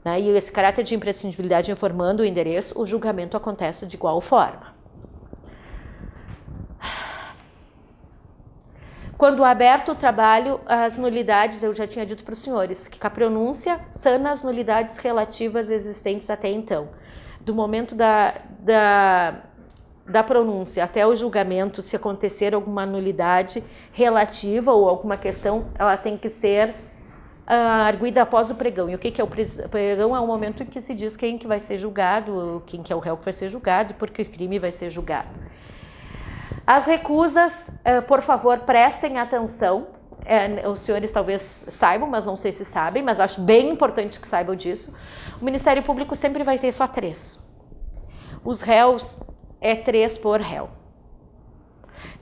né, e esse caráter de imprescindibilidade informando o endereço, o julgamento acontece de igual forma. Quando aberto o trabalho, as nulidades, eu já tinha dito para os senhores, que a pronúncia sana as nulidades relativas existentes até então. Do momento da pronúncia até o julgamento, se acontecer alguma nulidade relativa ou alguma questão, ela tem que ser arguida após o pregão. E o que é o pregão? É o momento em que se diz quem que vai ser julgado, quem que é o réu que vai ser julgado, porque o crime vai ser julgado. As recusas, por favor, prestem atenção. Os senhores talvez saibam, mas não sei se sabem, mas acho bem importante que saibam disso. O Ministério Público sempre vai ter só 3. Os réus é 3 por réu.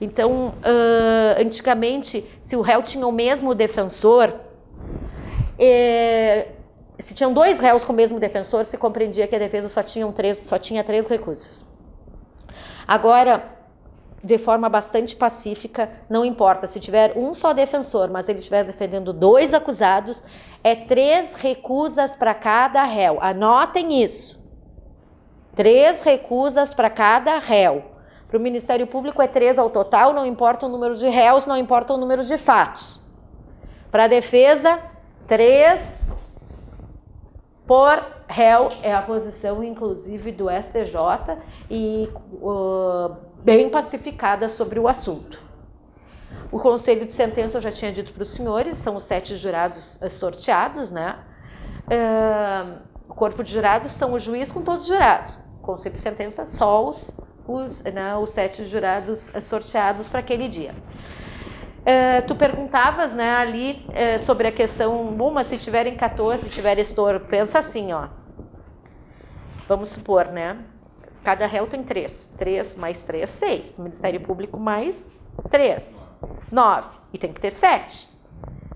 Então, antigamente, se o réu tinha o mesmo defensor, se tinham 2 réus com o mesmo defensor, se compreendia que a defesa só tinha 3 recusas. Agora, de forma bastante pacífica, não importa, se tiver um só defensor, mas ele estiver defendendo 2 acusados, é 3 recusas para cada réu. Anotem isso. 3 recusas para cada réu. Para o Ministério Público é 3 ao total, não importa o número de réus, não importa o número de fatos. Para a defesa, 3 por réu é a posição, inclusive, do STJ e bem pacificada sobre o assunto. O conselho de sentença eu já tinha dito para os senhores, são os 7 jurados sorteados, né? O corpo de jurados são o juiz com todos os jurados. O conselho de sentença só os 7 jurados sorteados para aquele dia. Tu perguntavas, né, ali sobre a questão, mas se tiverem 14, se tiver estouro, pensa assim, ó. Vamos supor, né? Cada réu tem 3. 3 mais 3, 6. Ministério Público mais 3. 9. E tem que ter 7.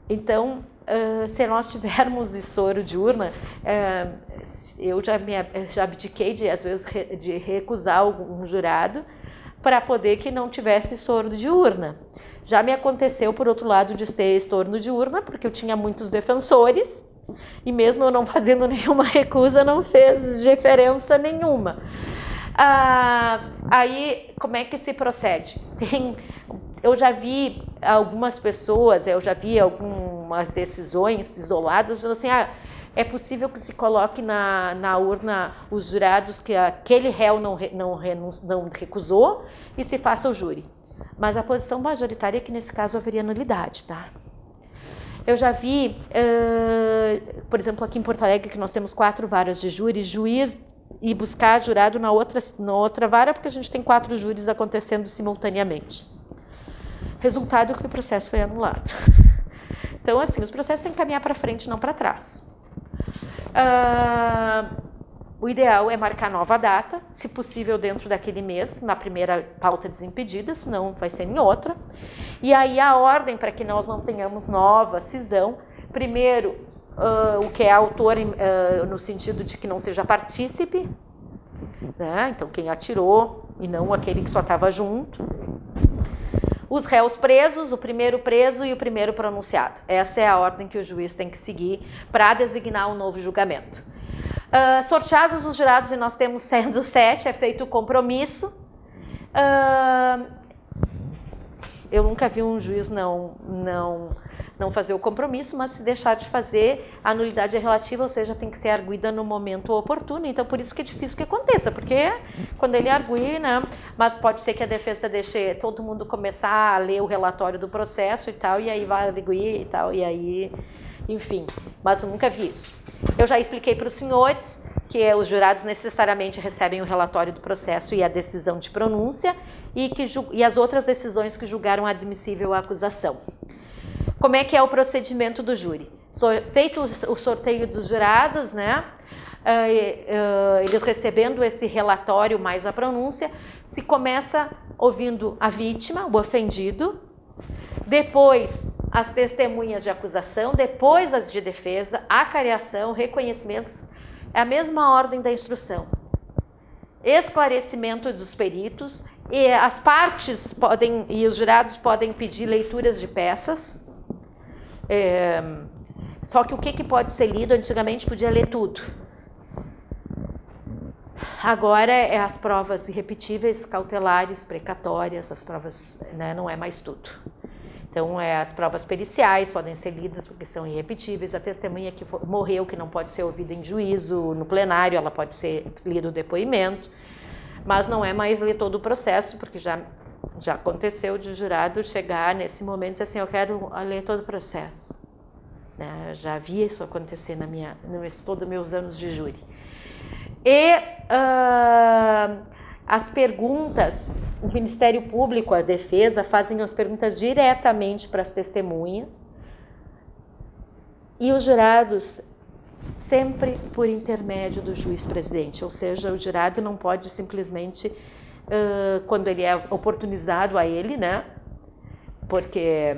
Então, se nós tivermos estouro de urna, eu já abdiquei às vezes, de recusar um jurado para poder que não tivesse estouro de urna. Já me aconteceu, por outro lado, de ter estouro de urna, porque eu tinha muitos defensores, e mesmo eu não fazendo nenhuma recusa, não fez diferença nenhuma. Aí, como é que se procede? Eu já vi algumas pessoas, eu já vi algumas decisões isoladas, dizendo assim, é possível que se coloque na urna os jurados que aquele réu não recusou e se faça o júri. Mas a posição majoritária é que nesse caso haveria nulidade, tá? Eu já vi, por exemplo, aqui em Porto Alegre, que nós temos 4 varas de júri, juiz e buscar jurado na outra vara, porque a gente tem 4 júris acontecendo simultaneamente. Resultado que o processo foi anulado. Então, assim, os processos têm que caminhar para frente, não para trás. O ideal é marcar nova data, se possível dentro daquele mês, na primeira pauta desimpedida, senão vai ser em outra. E aí a ordem, para que nós não tenhamos nova cisão, primeiro, o que é autor no sentido de que não seja partícipe, né? Então quem atirou e não aquele que só estava junto. Os réus presos, o primeiro preso e o primeiro pronunciado. Essa é a ordem que o juiz tem que seguir para designar um novo julgamento. Sorteados os jurados, e nós temos sendo 7, é feito o compromisso. Eu nunca vi um juiz não fazer o compromisso, mas se deixar de fazer, a nulidade é relativa, ou seja, tem que ser arguida no momento oportuno. Então, por isso que é difícil que aconteça, porque quando ele arguir, né, mas pode ser que a defesa deixe todo mundo começar a ler o relatório do processo e tal, e aí vai arguir e tal, e aí, enfim, mas eu nunca vi isso. Eu já expliquei para os senhores que os jurados necessariamente recebem o relatório do processo e a decisão de pronúncia e as outras decisões que julgaram admissível a acusação. Como é que é o procedimento do júri? Feito o sorteio dos jurados, né? Eles recebendo esse relatório mais a pronúncia, se começa ouvindo a vítima, o ofendido, depois as testemunhas de acusação, depois as de defesa, acariação, reconhecimentos, é a mesma ordem da instrução. Esclarecimento dos peritos, e as partes e os jurados podem pedir leituras de peças. Só que o que pode ser lido, antigamente podia ler tudo. Agora é as provas irrepetíveis, cautelares, precatórias, as provas, né, não é mais tudo. Então, as provas periciais podem ser lidas porque são irrepetíveis, a testemunha que morreu, que não pode ser ouvida em juízo, no plenário, ela pode ser lida o depoimento, mas não é mais ler todo o processo, porque já aconteceu de jurado chegar nesse momento e dizer assim, eu quero ler todo o processo. né? Já vi isso acontecer todos os meus anos de júri. E as perguntas, o Ministério Público, a defesa, fazem as perguntas diretamente para as testemunhas e os jurados sempre por intermédio do juiz-presidente, ou seja, o jurado não pode simplesmente, quando ele é oportunizado a ele, né, porque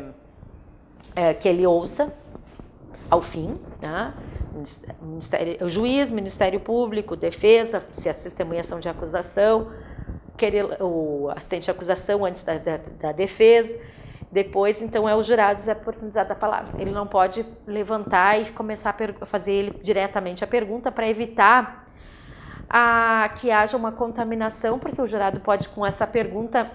que ele ouça ao fim, né, o juiz, Ministério Público, defesa, se as testemunhas são de acusação, o assistente de acusação antes da defesa, depois, então, os jurados é oportunizado a palavra. Ele não pode levantar e começar a fazer ele diretamente a pergunta para evitar que haja uma contaminação, porque o jurado pode, com essa pergunta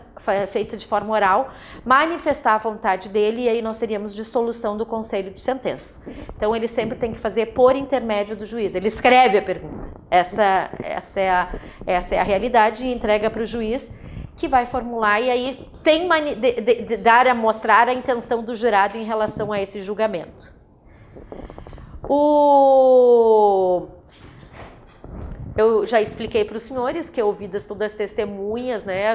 feita de forma oral, manifestar a vontade dele e aí nós teríamos dissolução do conselho de sentença. Então, ele sempre tem que fazer por intermédio do juiz. Ele escreve a pergunta. Essa é a realidade e entrega para o juiz, que vai formular e aí sem mostrar a intenção do jurado em relação a esse julgamento. Eu já expliquei para os senhores que ouvidas todas as testemunhas, né,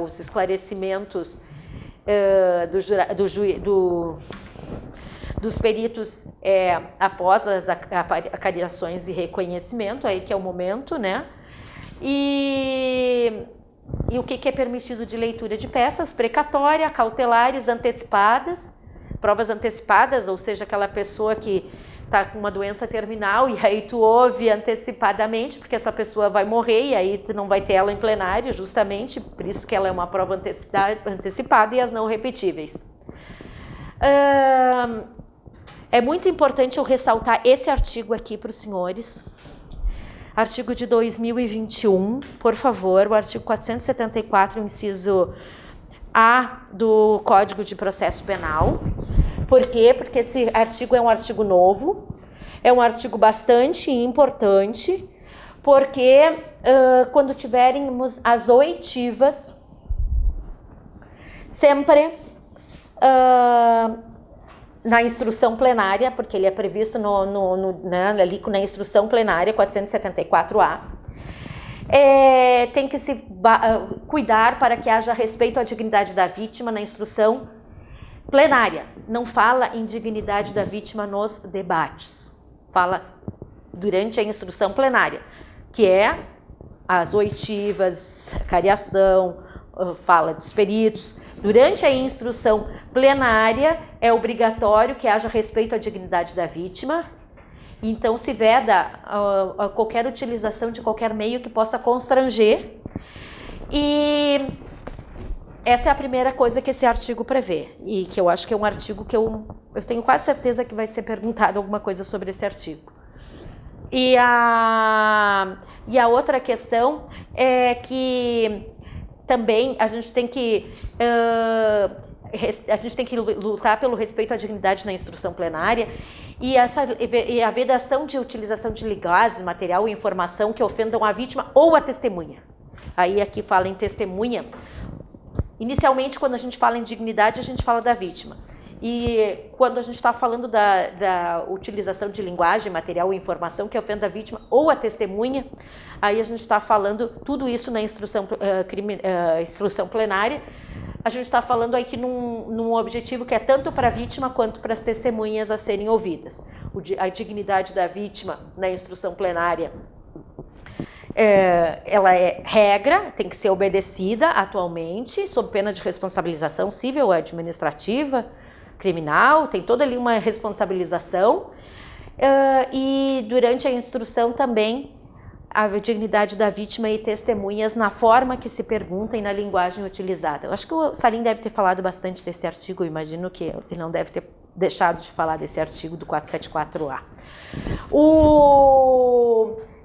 os esclarecimentos dos peritos após as acariações e reconhecimento, aí que é o momento, né, e o que é permitido de leitura de peças, precatória, cautelares, antecipadas, provas antecipadas, ou seja, aquela pessoa que está com uma doença terminal e aí tu ouve antecipadamente, porque essa pessoa vai morrer e aí tu não vai ter ela em plenário, justamente, por isso que ela é uma prova antecipada, e as não repetíveis. É muito importante eu ressaltar esse artigo aqui para os senhores. Artigo de 2021, por favor, o artigo 474, inciso A do Código de Processo Penal. Por quê? Porque esse artigo é um artigo novo, é um artigo bastante importante, porque quando tivermos as oitivas, sempre na instrução plenária, porque ele é previsto ali na instrução plenária 474A, tem que se cuidar para que haja respeito à dignidade da vítima na instrução plenária. Não fala em dignidade da vítima nos debates, fala durante a instrução plenária, que é as oitivas, cariação, fala dos peritos. Durante a instrução plenária, é obrigatório que haja respeito à dignidade da vítima. Então, se veda qualquer utilização de qualquer meio que possa constranger. E essa é a primeira coisa que esse artigo prevê. E que eu acho que é um artigo que eu tenho quase certeza que vai ser perguntado alguma coisa sobre esse artigo. E a outra questão é que também a gente tem que lutar pelo respeito à dignidade na instrução plenária e a vedação de utilização de linguagem, material e informação que ofendam a vítima ou a testemunha. Aí aqui fala em testemunha. Inicialmente, quando a gente fala em dignidade, a gente fala da vítima. E quando a gente está falando da utilização de linguagem, material e informação que ofenda a vítima ou a testemunha, aí a gente está falando tudo isso na instrução plenária. A gente está falando aqui num objetivo que é tanto para a vítima quanto para as testemunhas a serem ouvidas. A dignidade da vítima na instrução plenária, ela é regra, tem que ser obedecida atualmente, sob pena de responsabilização civil, administrativa, criminal, tem toda ali uma responsabilização, e durante a instrução também a dignidade da vítima e testemunhas na forma que se pergunta e na linguagem utilizada. Eu acho que o Salim deve ter falado bastante desse artigo, eu imagino que ele não deve ter deixado de falar desse artigo do 474A.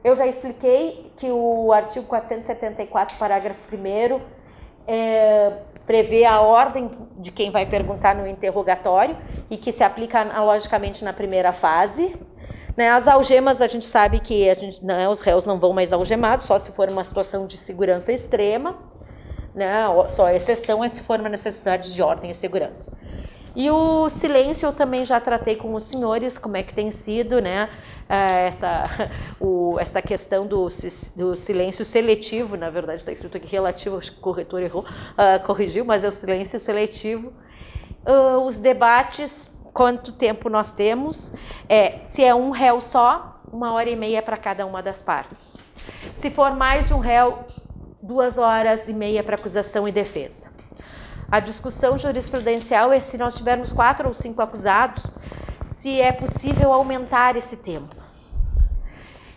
Eu já expliquei que o artigo 474, parágrafo 1º, prevê a ordem de quem vai perguntar no interrogatório e que se aplica analogicamente na primeira fase. As algemas, a gente sabe que os réus não vão mais algemados, só se for uma situação de segurança extrema, só a exceção é se for uma necessidade de ordem e segurança. E o silêncio eu também já tratei com os senhores, como é que tem sido, né, essa questão do silêncio seletivo, na verdade está escrito aqui relativo, acho que o corretor errou, corrigiu, mas é o silêncio seletivo. Os debates, quanto tempo nós temos, se é um réu só, 1h30 para cada uma das partes. Se for mais de um réu, 2h30 para acusação e defesa. A discussão jurisprudencial é se nós tivermos 4 ou 5 acusados, se é possível aumentar esse tempo.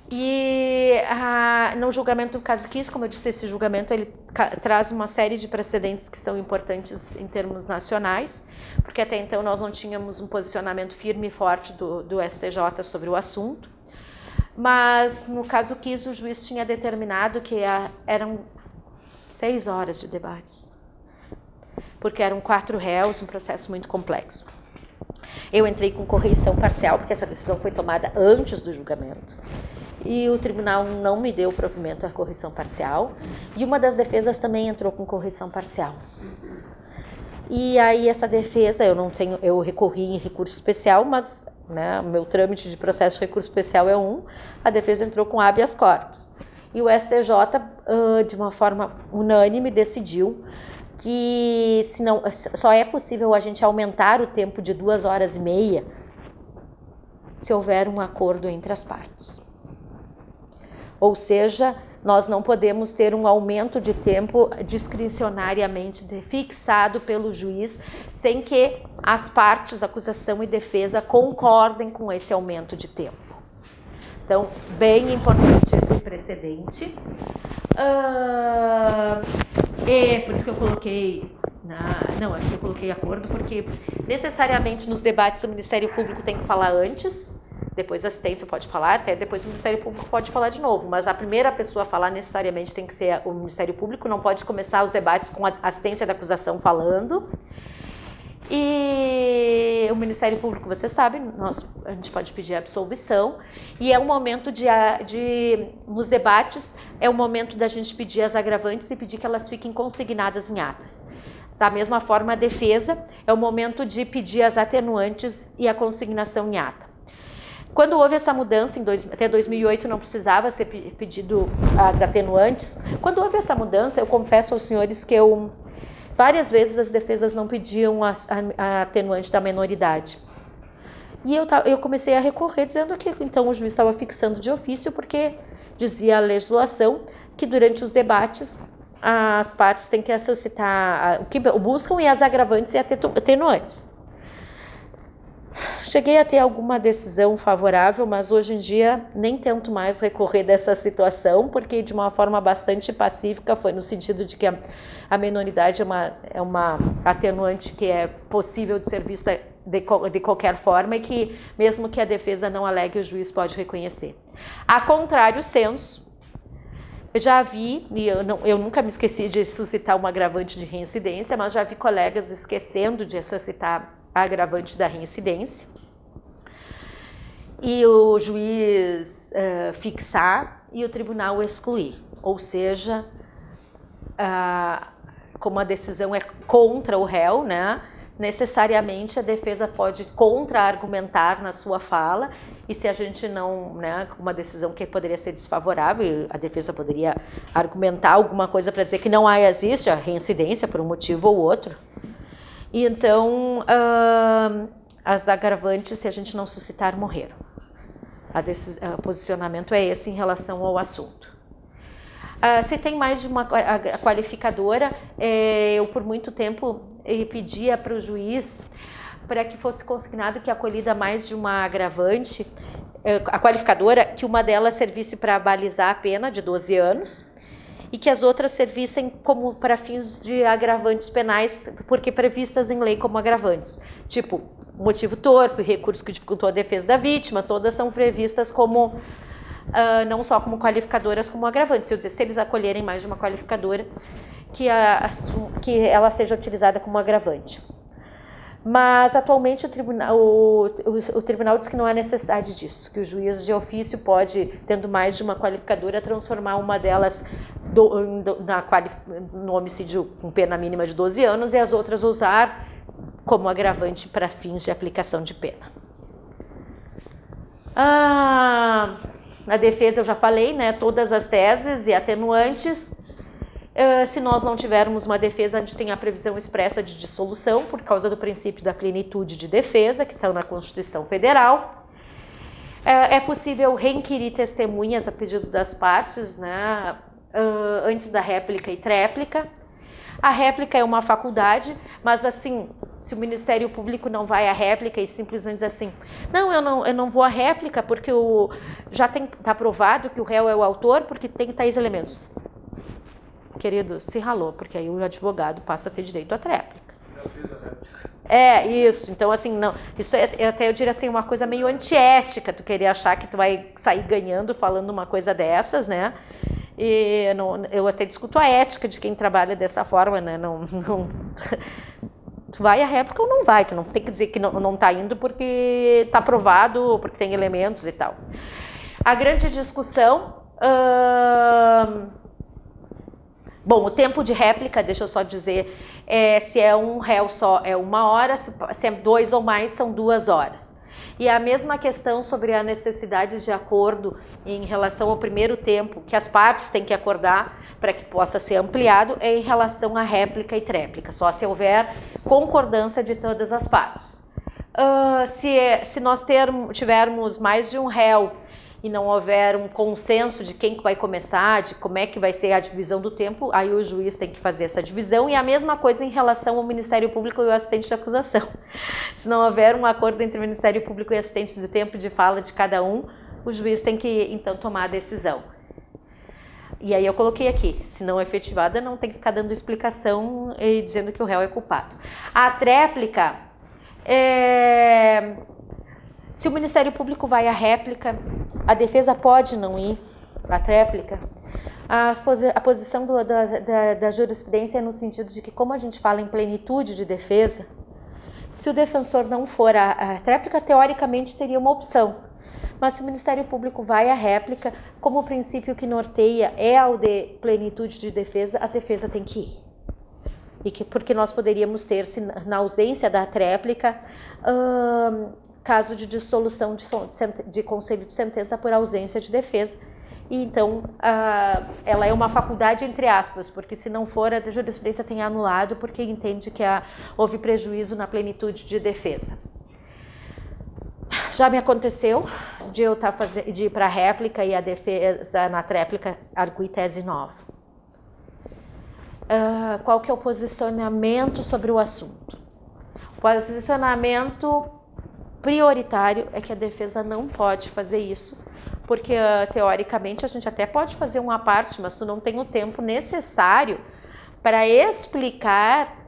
E no julgamento do caso Kiss, como eu disse, esse julgamento ele traz uma série de precedentes que são importantes em termos nacionais, porque até então nós não tínhamos um posicionamento firme e forte do STJ sobre o assunto. Mas no caso Kiss, o juiz tinha determinado que eram 6 horas de debates, porque eram 4 réus, um processo muito complexo. Eu entrei com correição parcial, porque essa decisão foi tomada antes do julgamento. E o tribunal não me deu provimento à correição parcial. E uma das defesas também entrou com correição parcial. E aí essa defesa, eu recorri em recurso especial, mas o meu trâmite de processo de recurso especial é a defesa entrou com habeas corpus. E o STJ, de uma forma unânime, decidiu que só é possível a gente aumentar o tempo de 2h30 se houver um acordo entre as partes. Ou seja, nós não podemos ter um aumento de tempo discricionariamente fixado pelo juiz sem que as partes, acusação e defesa, concordem com esse aumento de tempo. Então, bem importante esse precedente. Por isso que eu coloquei... acho que eu coloquei acordo, porque necessariamente nos debates o Ministério Público tem que falar antes, depois a assistência pode falar, até depois o Ministério Público pode falar de novo, mas a primeira pessoa a falar necessariamente tem que ser o Ministério Público, não pode começar os debates com a assistência da acusação falando. E o Ministério Público, você sabe, a gente pode pedir absolvição, e é um momento nos debates, é o momento da gente pedir as agravantes e pedir que elas fiquem consignadas em atas. Da mesma forma, a defesa é o momento de pedir as atenuantes e a consignação em ata. Quando houve essa mudança, até 2008 não precisava ser pedido as atenuantes, quando houve essa mudança, eu confesso aos senhores que várias vezes as defesas não pediam a atenuante da menoridade. E eu comecei a recorrer dizendo que então o juiz estava fixando de ofício, porque dizia a legislação que durante os debates as partes têm que suscitar o que buscam e as agravantes e atenuantes. Cheguei a ter alguma decisão favorável, mas hoje em dia nem tento mais recorrer dessa situação, porque de uma forma bastante pacífica foi no sentido de que a menoridade é uma atenuante que é possível de ser vista de qualquer forma e que mesmo que a defesa não alegue, o juiz pode reconhecer. A contrário senso, eu já vi, e eu nunca me esqueci de suscitar uma agravante de reincidência, mas já vi colegas esquecendo de suscitar a agravante da reincidência, e o juiz fixar e o tribunal excluir. Ou seja, como a decisão é contra o réu, necessariamente a defesa pode contra-argumentar na sua fala, e se a gente não, uma decisão que poderia ser desfavorável, a defesa poderia argumentar alguma coisa para dizer que não existe a reincidência por um motivo ou outro. E então, as agravantes, se a gente não suscitar, morreram. O posicionamento é esse em relação ao assunto. Se tem mais de uma qualificadora, eu por muito tempo pedia para o juiz para que fosse consignado que acolhida mais de uma agravante, a qualificadora, que uma delas servisse para balizar a pena de 12 anos, e que as outras servissem como para fins de agravantes penais, porque previstas em lei como agravantes. Tipo, motivo torpe, recurso que dificultou a defesa da vítima, todas são previstas como, não só como qualificadoras, como agravantes. Se eles acolherem mais de uma qualificadora, que ela seja utilizada como agravante. Mas, atualmente, o tribunal diz que não há necessidade disso, que o juiz de ofício pode, tendo mais de uma qualificadora, transformar uma delas no homicídio com pena mínima de 12 anos e as outras usar como agravante para fins de aplicação de pena. A defesa eu já falei, né? Todas as teses e atenuantes. Se nós não tivermos uma defesa, a gente tem a previsão expressa de dissolução por causa do princípio da plenitude de defesa, que está na Constituição Federal. É possível reinquirir testemunhas a pedido das partes, né? Antes da réplica e tréplica. A réplica é uma faculdade, mas assim, se o Ministério Público não vai à réplica e simplesmente diz assim, não, eu não vou à réplica porque já está provado que o réu é o autor porque tem tais elementos. Querido, se ralou, porque aí o advogado passa a ter direito à tréplica. Já fez a réplica. Isso. Então, assim, não. Isso até eu diria assim, uma coisa meio antiética, tu querer achar que tu vai sair ganhando falando uma coisa dessas, né? E eu até discuto a ética de quem trabalha dessa forma, né? Tu vai à réplica ou não vai, tu não tem que dizer que não está indo porque está provado, porque tem elementos e tal. A grande discussão... Bom, o tempo de réplica, deixa eu só dizer, se é um réu só é 1 hora, se é 2 ou mais são 2 horas. E a mesma questão sobre a necessidade de acordo em relação ao primeiro tempo, que as partes têm que acordar para que possa ser ampliado, é em relação à réplica e tréplica, só se houver concordância de todas as partes. Se nós tivermos mais de um réu e não houver um consenso de quem vai começar, de como é que vai ser a divisão do tempo, aí o juiz tem que fazer essa divisão, e a mesma coisa em relação ao Ministério Público e o assistente de acusação. Se não houver um acordo entre o Ministério Público e o assistente do tempo de fala de cada um, o juiz tem que, então, tomar a decisão. E aí eu coloquei aqui, se não efetivada, não tem que ficar dando explicação e dizendo que o réu é culpado. A tréplica, se o Ministério Público vai à réplica, a defesa pode não ir à tréplica. A posição da jurisprudência é no sentido de que, como a gente fala em plenitude de defesa, se o defensor não for à tréplica, teoricamente seria uma opção. Mas se o Ministério Público vai à réplica, como o princípio que norteia é o de plenitude de defesa, a defesa tem que ir. Porque nós poderíamos ter, na ausência da tréplica, caso de dissolução de conselho de sentença por ausência de defesa. E então, ela é uma faculdade entre aspas, porque se não for, a jurisprudência tem anulado porque entende que houve prejuízo na plenitude de defesa. Já me aconteceu de eu de ir para a réplica e a defesa na tréplica arguir tese nova. Qual que é o posicionamento sobre o assunto? O posicionamento prioritário é que a defesa não pode fazer isso, porque teoricamente a gente até pode fazer uma parte, mas tu não tem o tempo necessário para explicar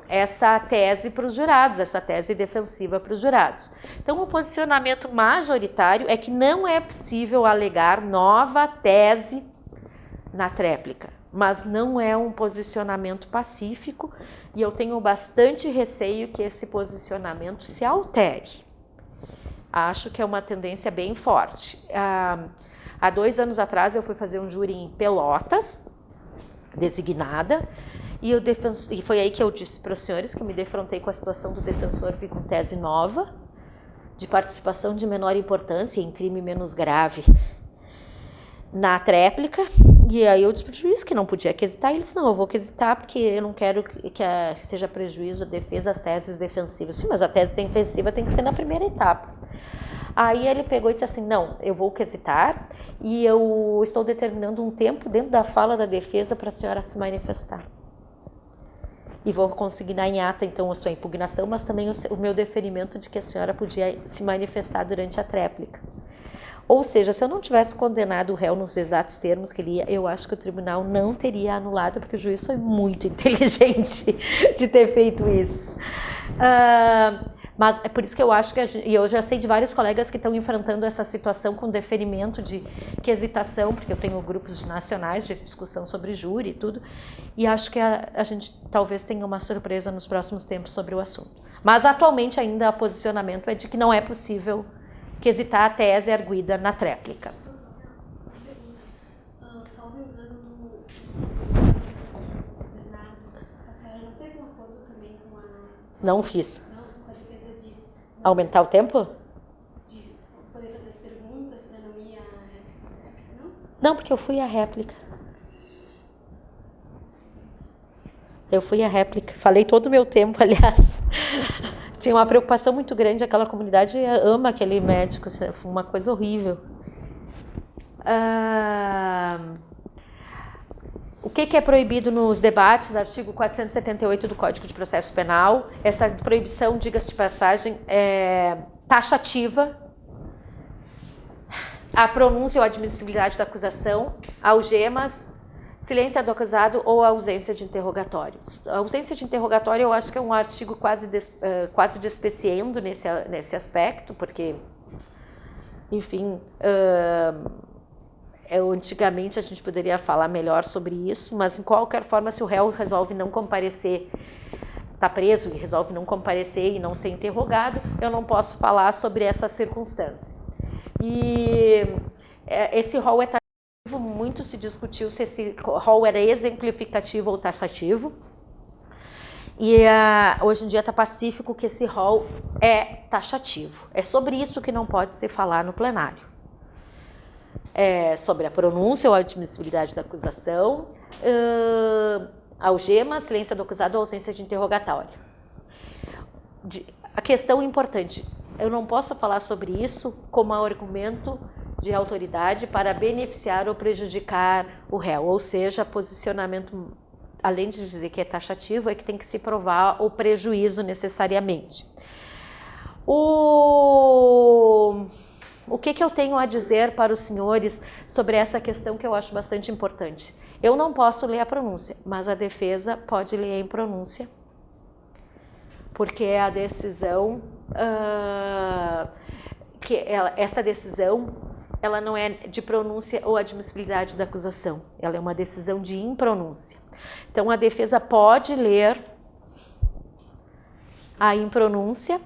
essa tese para os jurados, essa tese defensiva para os jurados. Então, o posicionamento majoritário é que não é possível alegar nova tese na tréplica, mas não é um posicionamento pacífico e eu tenho bastante receio que esse posicionamento se altere. Acho que é uma tendência bem forte. Há 2 anos atrás eu fui fazer um júri em Pelotas, designada, e foi aí que eu disse para os senhores que eu me defrontei com a situação do defensor vir com tese nova, de participação de menor importância em crime menos grave na tréplica, e aí eu disse para o juiz que não podia quesitar, e ele disse, não, eu vou quesitar porque eu não quero que seja prejuízo a defesa às teses defensivas. Sim, mas a tese defensiva tem que ser na primeira etapa. Aí ele pegou e disse assim, não, eu vou quesitar e eu estou determinando um tempo dentro da fala da defesa para a senhora se manifestar. E vou consignar em ata, então, a sua impugnação, mas também o meu deferimento de que a senhora podia se manifestar durante a tréplica. Ou seja, se eu não tivesse condenado o réu nos exatos termos que ele ia, eu acho que o tribunal não teria anulado, porque o juiz foi muito inteligente de ter feito isso. Mas é por isso que eu acho que, e eu já sei de vários colegas que estão enfrentando essa situação com deferimento de quesitação, porque eu tenho grupos nacionais de discussão sobre júri e tudo, e acho que a gente talvez tenha uma surpresa nos próximos tempos sobre o assunto. Mas atualmente ainda o posicionamento é de que não é possível quesitar a tese arguida na tréplica. Salvo engano, Bernardo, a senhora não fez um acordo também com a Não fiz. Não, com a defesa de Aumentar o tempo? poder fazer as perguntas para não ir à réplica, não? Não, porque eu fui à réplica. Eu fui à réplica. Falei todo o meu tempo, aliás. Tinha uma preocupação muito grande. Aquela comunidade ama aquele médico. Foi uma coisa horrível. O que é proibido nos debates? Artigo 478 do Código de Processo Penal. Essa proibição, diga-se de passagem, é taxativa. A pronúncia ou admissibilidade da acusação, algemas, silêncio do acusado ou a ausência de interrogatórios. A ausência de interrogatório eu acho que é um artigo quase despeciando nesse aspecto, porque, enfim, antigamente a gente poderia falar melhor sobre isso, mas, de qualquer forma, se o réu resolve não comparecer, está preso e resolve não comparecer e não ser interrogado, eu não posso falar sobre essa circunstância. E esse rol é taxativo, muito se discutiu se esse rol era exemplificativo ou taxativo, e hoje em dia está pacífico que esse rol é taxativo. É sobre isso que não pode se falar no plenário. Sobre a pronúncia ou a admissibilidade da acusação, algema, silêncio do acusado ou ausência de interrogatório. A questão importante, eu não posso falar sobre isso como argumento de autoridade para beneficiar ou prejudicar o réu, ou seja, posicionamento, além de dizer que é taxativo, é que tem que se provar o prejuízo necessariamente. O que eu tenho a dizer para os senhores sobre essa questão que eu acho bastante importante? Eu não posso ler a pronúncia, mas a defesa pode ler em pronúncia, porque é a decisão, essa decisão, ela não é de pronúncia ou admissibilidade da acusação, ela é uma decisão de impronúncia. Então, a defesa pode ler a impronúncia.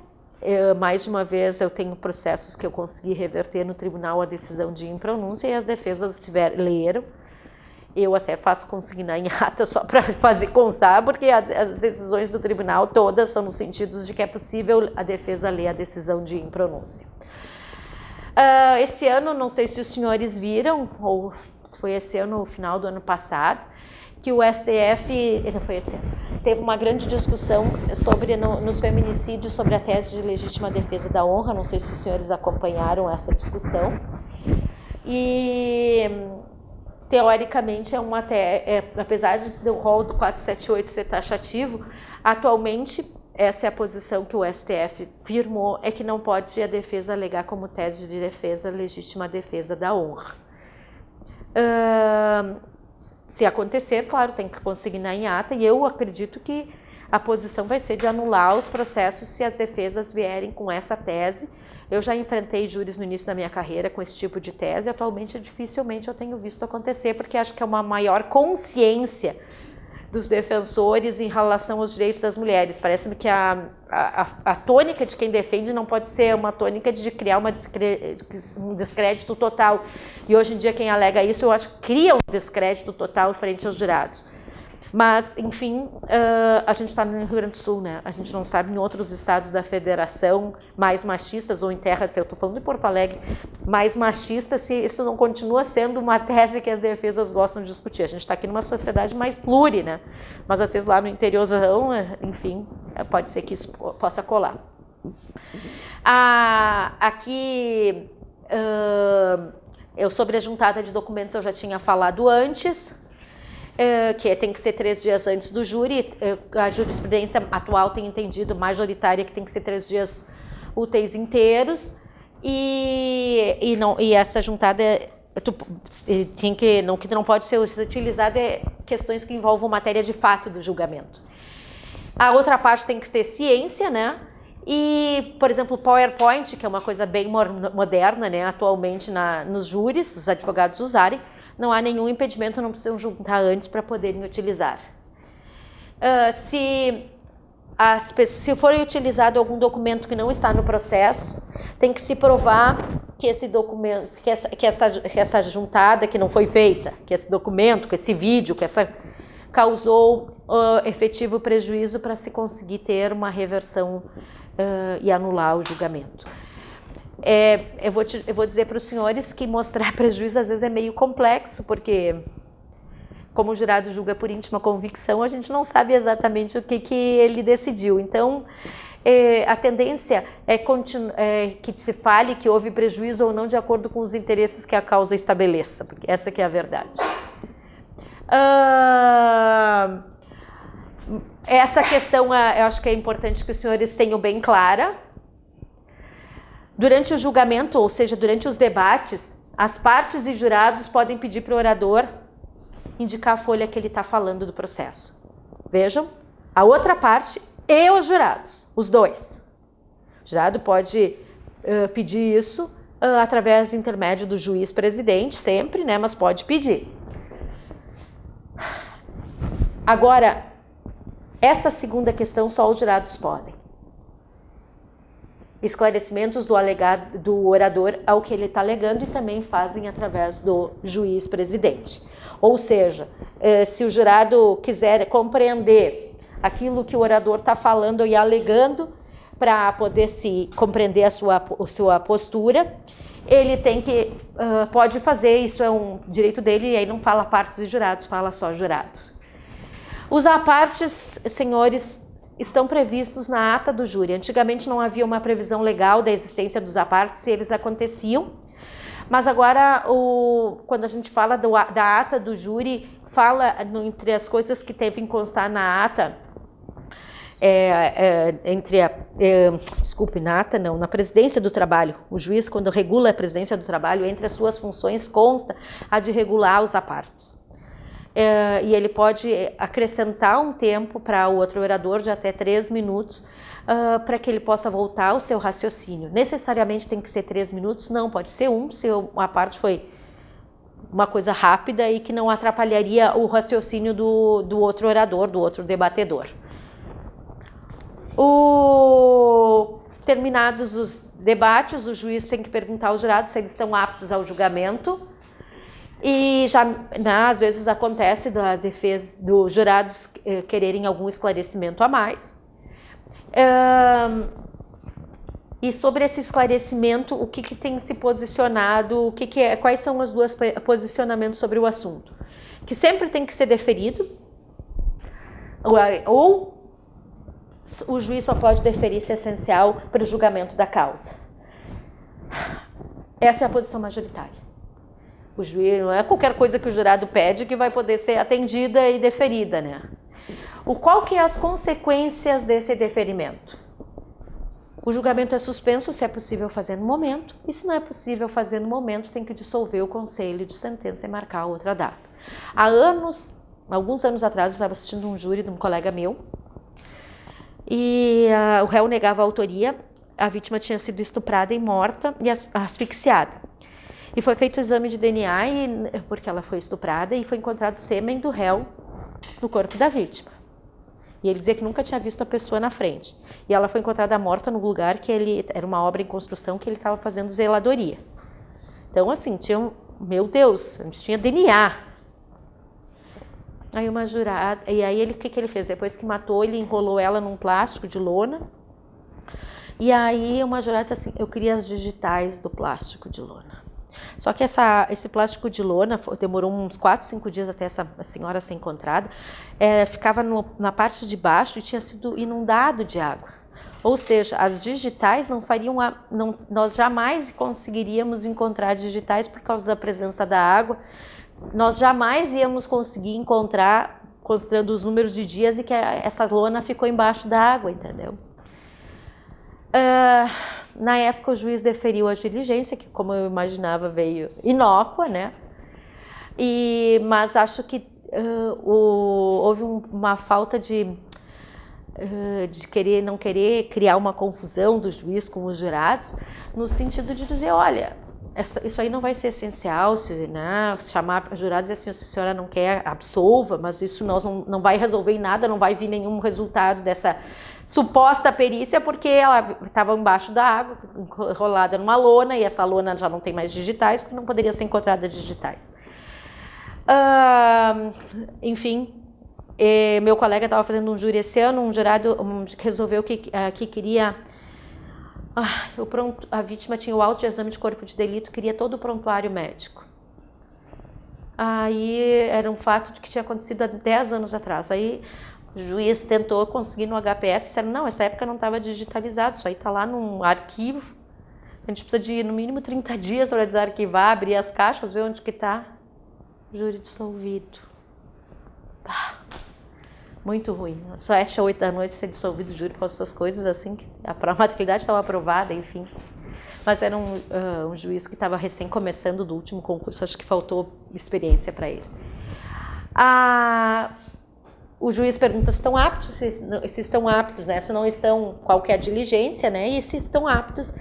Mais de uma vez eu tenho processos que eu consegui reverter no tribunal a decisão de impronúncia e as defesas leram. Eu até faço consignar em ata só para fazer constar, porque as decisões do tribunal todas são no sentido de que é possível a defesa ler a decisão de impronúncia. Esse ano, não sei se os senhores viram, ou se foi esse ano ou final do ano passado, que o STF, não foi esse ano, teve uma grande discussão sobre, nos feminicídios, sobre a tese de legítima defesa da honra. Não sei se os senhores acompanharam essa discussão. E, teoricamente, apesar do rol do 478 ser taxativo, atualmente, essa é a posição que o STF firmou, é que não pode a defesa alegar como tese de defesa legítima defesa da honra. Se acontecer, claro, tem que consignar em ata, e eu acredito que a posição vai ser de anular os processos se as defesas vierem com essa tese. Eu já enfrentei júris no início da minha carreira com esse tipo de tese, atualmente dificilmente eu tenho visto acontecer, porque acho que é uma maior consciência dos defensores em relação aos direitos das mulheres. Parece-me que a tônica de quem defende não pode ser uma tônica de criar um descrédito total. E hoje em dia quem alega isso, eu acho que cria um descrédito total frente aos jurados. Mas, enfim, a gente está no Rio Grande do Sul, né? A gente não sabe em outros estados da federação mais machistas, ou em terras, eu estou falando de Porto Alegre, mais machistas, se isso não continua sendo uma tese que as defesas gostam de discutir. A gente está aqui numa sociedade mais pluri, né? Mas às vezes lá no interiorzão, enfim, pode ser que isso possa colar. Aqui, sobre a juntada de documentos eu já tinha falado antes, que tem que ser 3 dias antes do júri. A jurisprudência atual tem entendido, majoritária, que tem que ser 3 dias úteis inteiros, e essa juntada que não pode ser utilizada questões que envolvam matéria de fato do julgamento. A outra parte tem que ter ciência, né? E, por exemplo, o PowerPoint, que é uma coisa bem moderna, né, atualmente nos júris, os advogados usarem, não há nenhum impedimento, não precisam juntar antes para poderem utilizar. Se for utilizado algum documento que não está no processo, tem que se provar que esse documento, que essa juntada que não foi feita, que esse documento, que esse vídeo, que essa causou efetivo prejuízo para se conseguir ter uma reversão e anular o julgamento. Eu vou dizer para os senhores que mostrar prejuízo às vezes é meio complexo, porque como o jurado julga por íntima convicção, a gente não sabe exatamente o que ele decidiu. Então, a tendência é que se fale que houve prejuízo ou não de acordo com os interesses que a causa estabeleça, porque essa que é a verdade. Essa questão eu acho que é importante que os senhores tenham bem clara. Durante o julgamento, ou seja, durante os debates, as partes e jurados podem pedir para o orador indicar a folha que ele está falando do processo. Vejam, a outra parte e os jurados, os dois. O jurado pode pedir isso através do intermédio do juiz presidente, sempre, né, mas pode pedir. Agora, essa segunda questão só os jurados podem. Esclarecimentos do orador ao que ele está alegando e também fazem através do juiz presidente. Ou seja, se o jurado quiser compreender aquilo que o orador está falando e alegando para poder se compreender a sua postura, ele pode fazer, isso é um direito dele, e aí não fala partes e jurados, fala só jurado. Os apartes, senhores, estão previstos na ata do júri. Antigamente não havia uma previsão legal da existência dos apartes e eles aconteciam, mas agora, quando a gente fala da ata do júri, fala entre as coisas que devem constar na ata, na presidência do trabalho. O juiz, quando regula a presidência do trabalho, entre as suas funções consta a de regular os apartes. E ele pode acrescentar um tempo para o outro orador de até 3 minutos para que ele possa voltar ao seu raciocínio. Necessariamente tem que ser 3 minutos? Não, pode ser 1, se a parte foi uma coisa rápida e que não atrapalharia o raciocínio do outro orador, do outro debatedor. Terminados os debates, o juiz tem que perguntar aos jurados se eles estão aptos ao julgamento. E já, às vezes acontece da defesa dos jurados quererem algum esclarecimento a mais. E sobre esse esclarecimento, o que tem se posicionado, quais são os dois posicionamentos sobre o assunto? Que sempre tem que ser deferido, ou o juiz só pode deferir se é essencial para o julgamento da causa. Essa é a posição majoritária. O juiz, não é qualquer coisa que o jurado pede que vai poder ser atendida e deferida, né? Qual que é as consequências desse deferimento? O julgamento é suspenso se é possível fazer no momento, e se não é possível fazer no momento, tem que dissolver o conselho de sentença e marcar outra data. Alguns anos atrás, eu estava assistindo um júri de um colega meu, e o réu negava a autoria, a vítima tinha sido estuprada e morta e asfixiada. E foi feito o exame de DNA, porque ela foi estuprada, e foi encontrado sêmen do réu no corpo da vítima. E ele dizia que nunca tinha visto a pessoa na frente. E ela foi encontrada morta no lugar que era uma obra em construção que ele estava fazendo zeladoria. Então, assim, meu Deus, a gente tinha DNA. Aí uma jurada, e aí o que ele fez? Depois que matou, ele enrolou ela num plástico de lona. E aí uma jurada disse assim, eu queria as digitais do plástico de lona. Só que esse plástico de lona demorou uns 4, 5 dias até essa senhora ser encontrada. Ficava na parte de baixo e tinha sido inundado de água. Ou seja, as digitais nós jamais conseguiríamos encontrar digitais por causa da presença da água. Nós jamais íamos conseguir encontrar, considerando os números de dias, e que essa lona ficou embaixo da água, entendeu? Na época o juiz deferiu a diligência, que como eu imaginava veio inócua, né? Mas acho que houve uma falta de não querer criar uma confusão do juiz com os jurados, no sentido de dizer, olha, isso aí não vai ser essencial, chamar os jurados e dizer assim, se a senhora não quer, absolva, mas isso não vai resolver em nada, não vai vir nenhum resultado dessa suposta perícia, porque ela estava embaixo da água, enrolada numa lona, e essa lona já não tem mais digitais, porque não poderiam ser encontradas digitais. Enfim, meu colega estava fazendo um júri esse ano, um jurado resolveu que queria... a vítima tinha o auto de exame de corpo de delito, queria todo o prontuário médico. Aí era um fato de que tinha acontecido há 10 anos atrás. Aí o juiz tentou conseguir no HPS, disseram, não, essa época não estava digitalizado, isso aí está lá num arquivo. A gente precisa de no mínimo 30 dias para desarquivar, abrir as caixas, ver onde que está. Júri dissolvido. Muito ruim. Só 7 a 8 da noite ser dissolvido o júri com essas coisas assim. A materialidade estava aprovada, enfim. Mas era um juiz que estava recém começando do último concurso, acho que faltou experiência para ele. O juiz pergunta se estão aptos, se estão aptos, né? Se não estão, qual que é a diligência, né? E se estão aptos,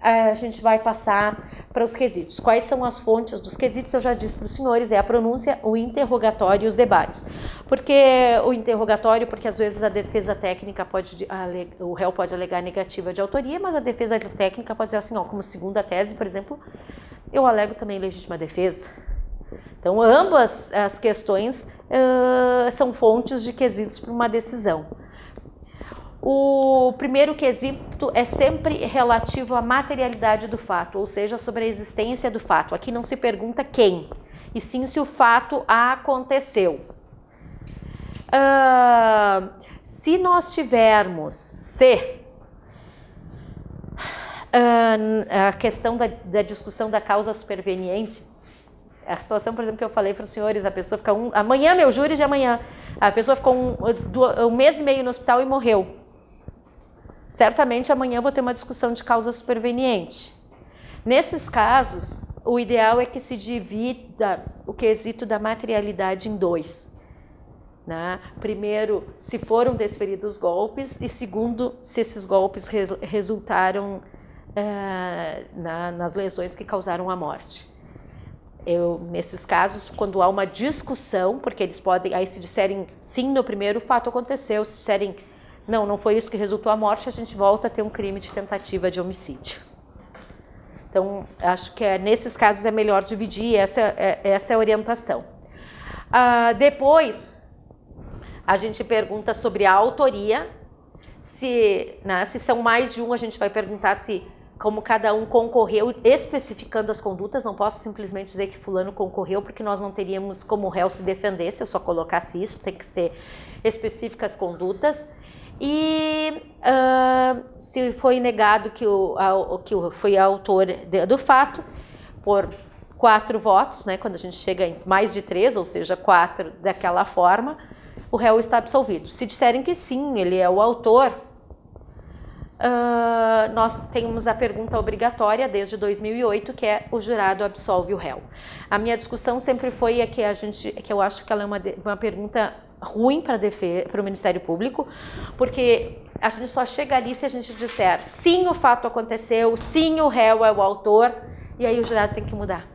a gente vai passar para os quesitos. Quais são as fontes dos quesitos? Eu já disse para os senhores, é a pronúncia, o interrogatório e os debates. Por que o interrogatório? Porque às vezes a defesa técnica o réu pode alegar negativa de autoria, mas a defesa técnica pode dizer assim, como segunda tese, por exemplo, eu alego também legítima defesa. Então, ambas as questões são fontes de quesitos para uma decisão. O primeiro quesito é sempre relativo à materialidade do fato, ou seja, sobre a existência do fato. Aqui não se pergunta quem, e sim se o fato aconteceu. Se nós tivermos a questão da discussão da causa superveniente, a situação, por exemplo, que eu falei para os senhores, a pessoa fica amanhã, meu júri de amanhã, a pessoa ficou um mês e meio no hospital e morreu. Certamente amanhã eu vou ter uma discussão de causa superveniente. Nesses casos, o ideal é que se divida o quesito da materialidade em 2. Né? Primeiro, se foram desferidos golpes, e segundo, se esses golpes resultaram nas lesões que causaram a morte. Nesses casos, quando há uma discussão, porque eles podem, aí se disserem sim no primeiro, o fato aconteceu, se disserem não foi isso que resultou a morte, a gente volta a ter um crime de tentativa de homicídio. Então, acho que nesses casos é melhor dividir, essa é a orientação. Depois, a gente pergunta sobre a autoria, se são mais de um, a gente vai perguntar como cada um concorreu, especificando as condutas. Não posso simplesmente dizer que fulano concorreu, porque nós não teríamos como o réu se defender se eu só colocasse isso, tem que ser específicas condutas. E se foi negado que foi autor do fato, por 4 votos, né, quando a gente chega em mais de 3, ou seja, 4 daquela forma, o réu está absolvido. Se disserem que sim, ele é o autor, nós temos a pergunta obrigatória desde 2008, que é o jurado absolve o réu. A minha discussão sempre foi que eu acho que ela é uma pergunta ruim para o Ministério Público, porque a gente só chega ali se a gente disser sim, o fato aconteceu, sim, o réu é o autor, e aí o jurado tem que mudar.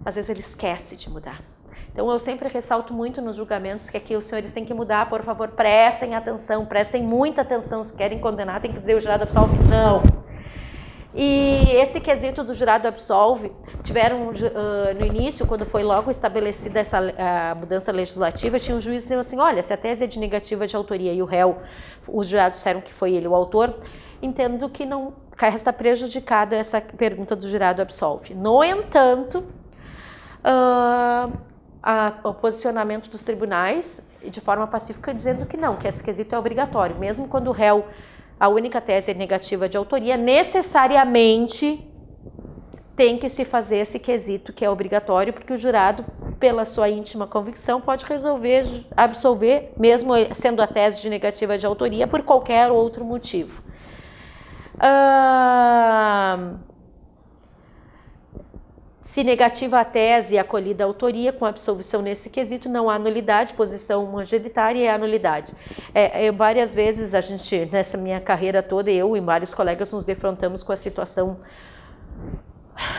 Às vezes ele esquece de mudar. Então eu sempre ressalto muito nos julgamentos que aqui os senhores têm que mudar, por favor, prestem atenção, prestem muita atenção, se querem condenar tem que dizer o jurado absolve, não. E esse quesito do jurado absolve, tiveram no início, quando foi logo estabelecida a mudança legislativa, tinha um juiz dizendo assim, olha, se a tese é de negativa de autoria e o réu, os jurados disseram que foi ele o autor, entendo que não resta prejudicada essa pergunta do jurado absolve. No entanto, o posicionamento dos tribunais, de forma pacífica, dizendo que não, que esse quesito é obrigatório, mesmo quando o réu, a única tese é negativa de autoria, necessariamente tem que se fazer esse quesito que é obrigatório, porque o jurado, pela sua íntima convicção, pode resolver absolver, mesmo sendo a tese de negativa de autoria, por qualquer outro motivo. Se negativa a tese e acolhida a autoria, com absolvição nesse quesito, não há nulidade, posição majoritária é a nulidade. Várias vezes a gente, nessa minha carreira toda, eu e vários colegas nos defrontamos com a situação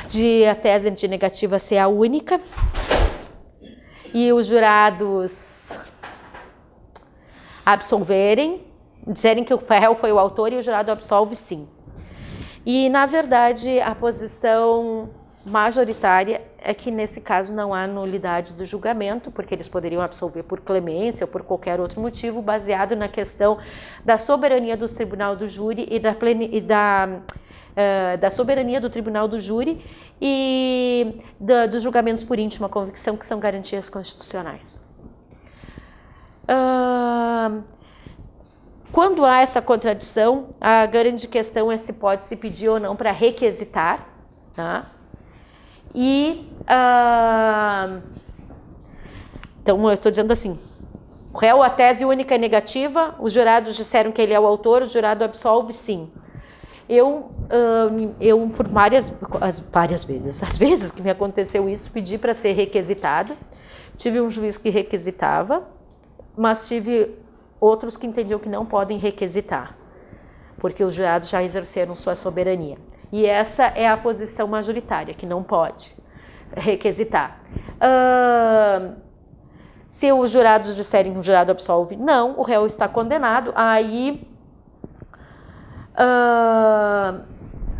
de a tese de negativa ser a única e os jurados absolverem, dizerem que o réu foi o autor e o jurado absolve sim. E, na verdade, a posição majoritária é que nesse caso não há nulidade do julgamento, porque eles poderiam absolver por clemência ou por qualquer outro motivo, baseado na questão da soberania do tribunal do júri e da soberania do tribunal do júri e dos julgamentos por íntima convicção, que são garantias constitucionais. Quando há essa contradição, a grande questão é se pode se pedir ou não para requisitar, tá? Então eu estou dizendo assim, o réu, a tese única é negativa, os jurados disseram que ele é o autor, o jurado absolve, sim. Eu por várias vezes, às vezes que me aconteceu isso, pedi para ser requisitado, tive um juiz que requisitava, mas tive outros que entendiam que não podem requisitar, porque os jurados já exerceram sua soberania. E essa é a posição majoritária, que não pode requisitar. Se os jurados disserem que o jurado absolve, não, o réu está condenado, aí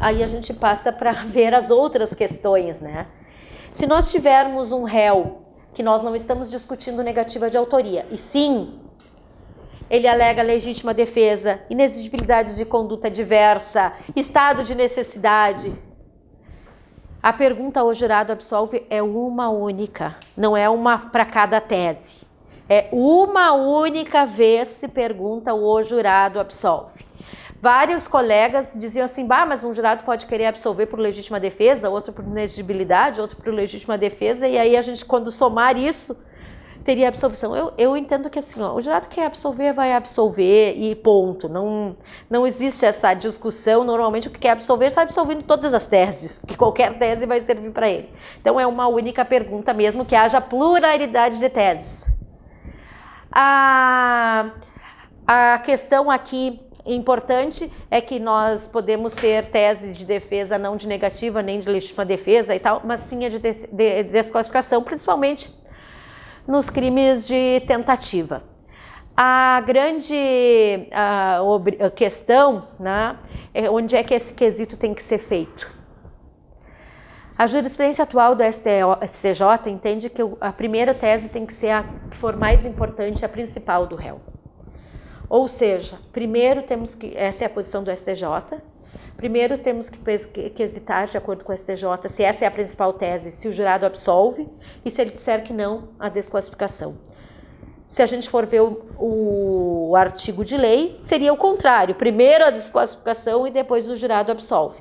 a gente passa para ver as outras questões, né? Se nós tivermos um réu que nós não estamos discutindo negativa de autoria, e sim, ele alega legítima defesa, inexigibilidade de conduta diversa, estado de necessidade. A pergunta ao jurado absolve é uma única, não é uma para cada tese. É uma única vez se pergunta o jurado absolve. Vários colegas diziam assim, mas um jurado pode querer absolver por legítima defesa, outro por inexigibilidade, outro por legítima defesa, e aí a gente, quando somar isso, teria absolvição. Eu entendo que assim, o jurado quer absolver, vai absolver e ponto. Não existe essa discussão. Normalmente o que quer absolver está absolvendo todas as teses, porque qualquer tese vai servir para ele. Então é uma única pergunta, mesmo que haja pluralidade de teses. A questão aqui importante é que nós podemos ter teses de defesa não de negativa nem de legítima defesa e tal, mas sim a de desclassificação, principalmente nos crimes de tentativa. A grande questão, né, é onde é que esse quesito tem que ser feito. A jurisprudência atual do STJ entende que a primeira tese tem que ser a que for mais importante, a principal do réu. Ou seja, primeiro temos que, essa é a posição do STJ, primeiro temos que quesitar, de acordo com o STJ, se essa é a principal tese, se o jurado absolve, e se ele disser que não, a desclassificação. Se a gente for ver o artigo de lei, seria o contrário, primeiro a desclassificação e depois o jurado absolve.